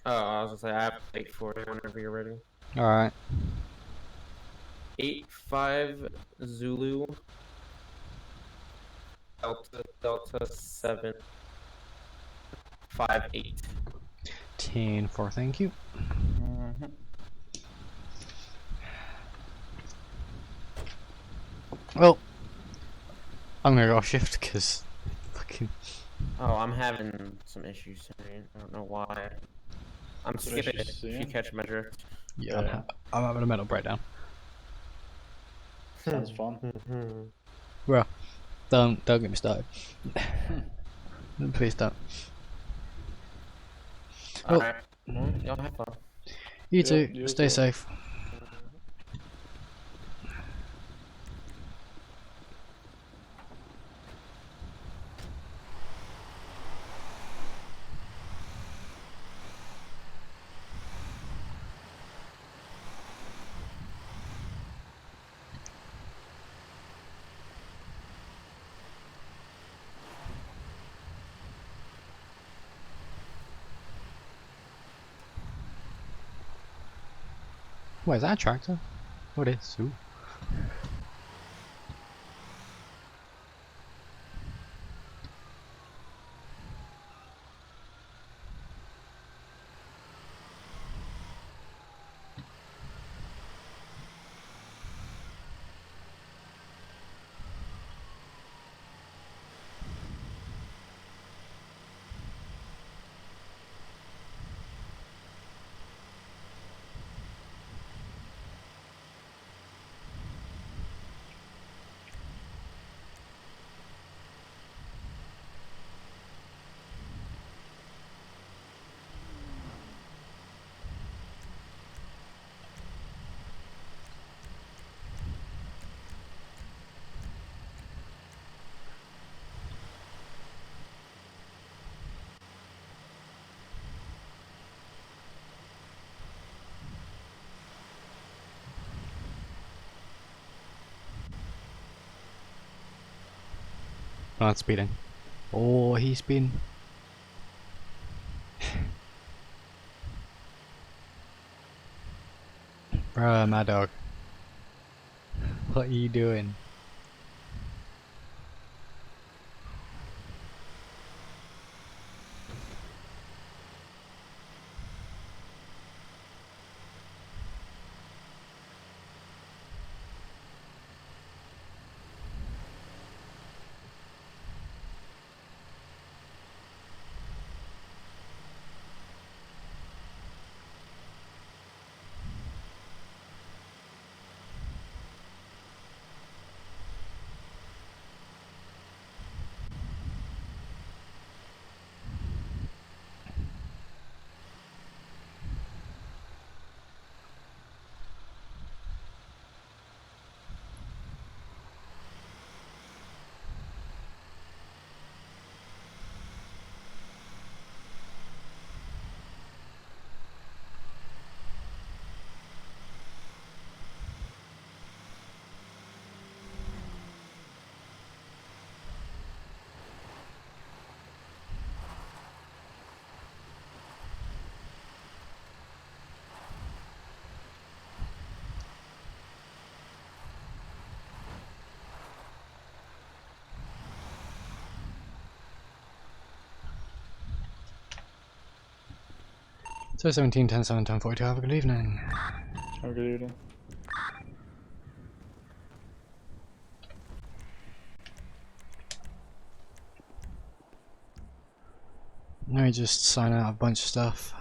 Oh, I was gonna say I have a plate for you whenever you're ready. Alright. 85 Zulu Delta 7 58. 10-4, thank you. Well, I'm gonna go shift because fucking. Oh, I'm having some issues tonight. I don't know why. I'm skipping it. If you catch my drift. Yeah, I'm having a mental breakdown. Sounds fun. Well, don't get me started. Please don't. Well, Alright. Y'all have fun. you too. you as Stay well. safe. What is that, a tractor? What is? Ooh. Not speeding. Oh, he's been. Bruh, my dog. What are you doing? So 17, 10, 7, 10, 42, have a good evening. Have a good evening. Let me just sign out a bunch of stuff.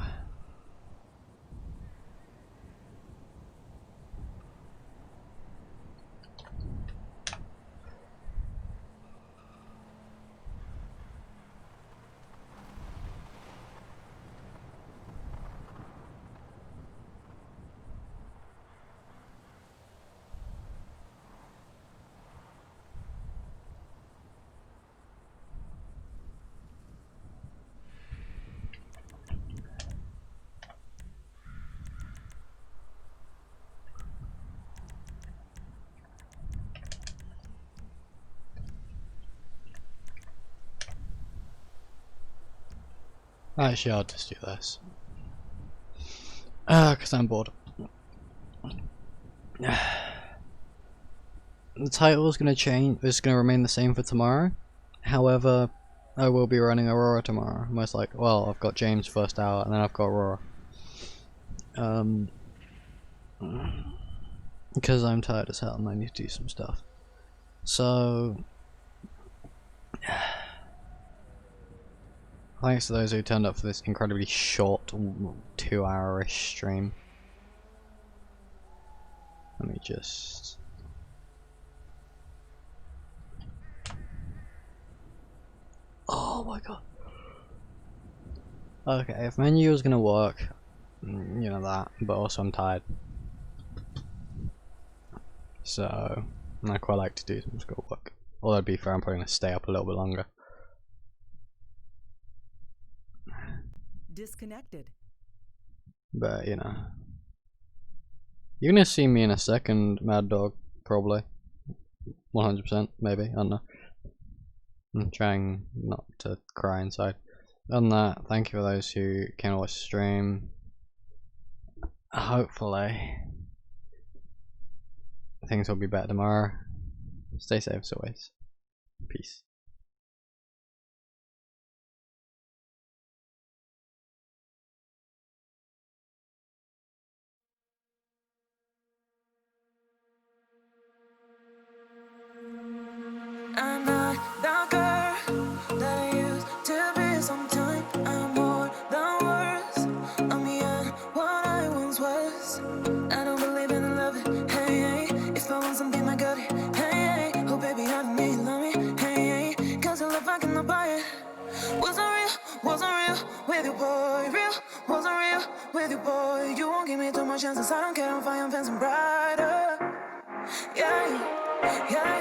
Actually, I'll just do this. Because I'm bored. The title is going to change, it's going to remain the same for tomorrow. However, I will be running Aurora tomorrow. Most likely. Well, I've got James first hour, and then I've got Aurora. Because I'm tired as hell and I need to do some stuff. So, thanks to those who turned up for this incredibly short 2-hour-ish stream. Let me just... Oh my god. Okay, if menu is gonna work, you know that, but also I'm tired. So, I quite like to do some schoolwork. Although to be fair, I'm probably gonna stay up a little bit longer. Disconnected. But, you know. You're gonna see me in a second, Mad Dog, probably. 100%, maybe, I don't know. I'm trying not to cry inside. Other than that, thank you for those who came to watch the stream. Hopefully, things will be better tomorrow. Stay safe as always. Peace. I'm not the girl that I used to be. Sometimes I'm more than words. I'm beyond what I once was. I don't believe in love. Hey, hey. If I want something, I got it. Hey, hey. Oh, baby, I don't need love me. Hey, hey. Cause I love, I cannot buy it. Wasn't real with you, boy. Real, wasn't real with you, boy. You won't give me too much chances. I don't care if I am fancy brighter. Yeah, yeah.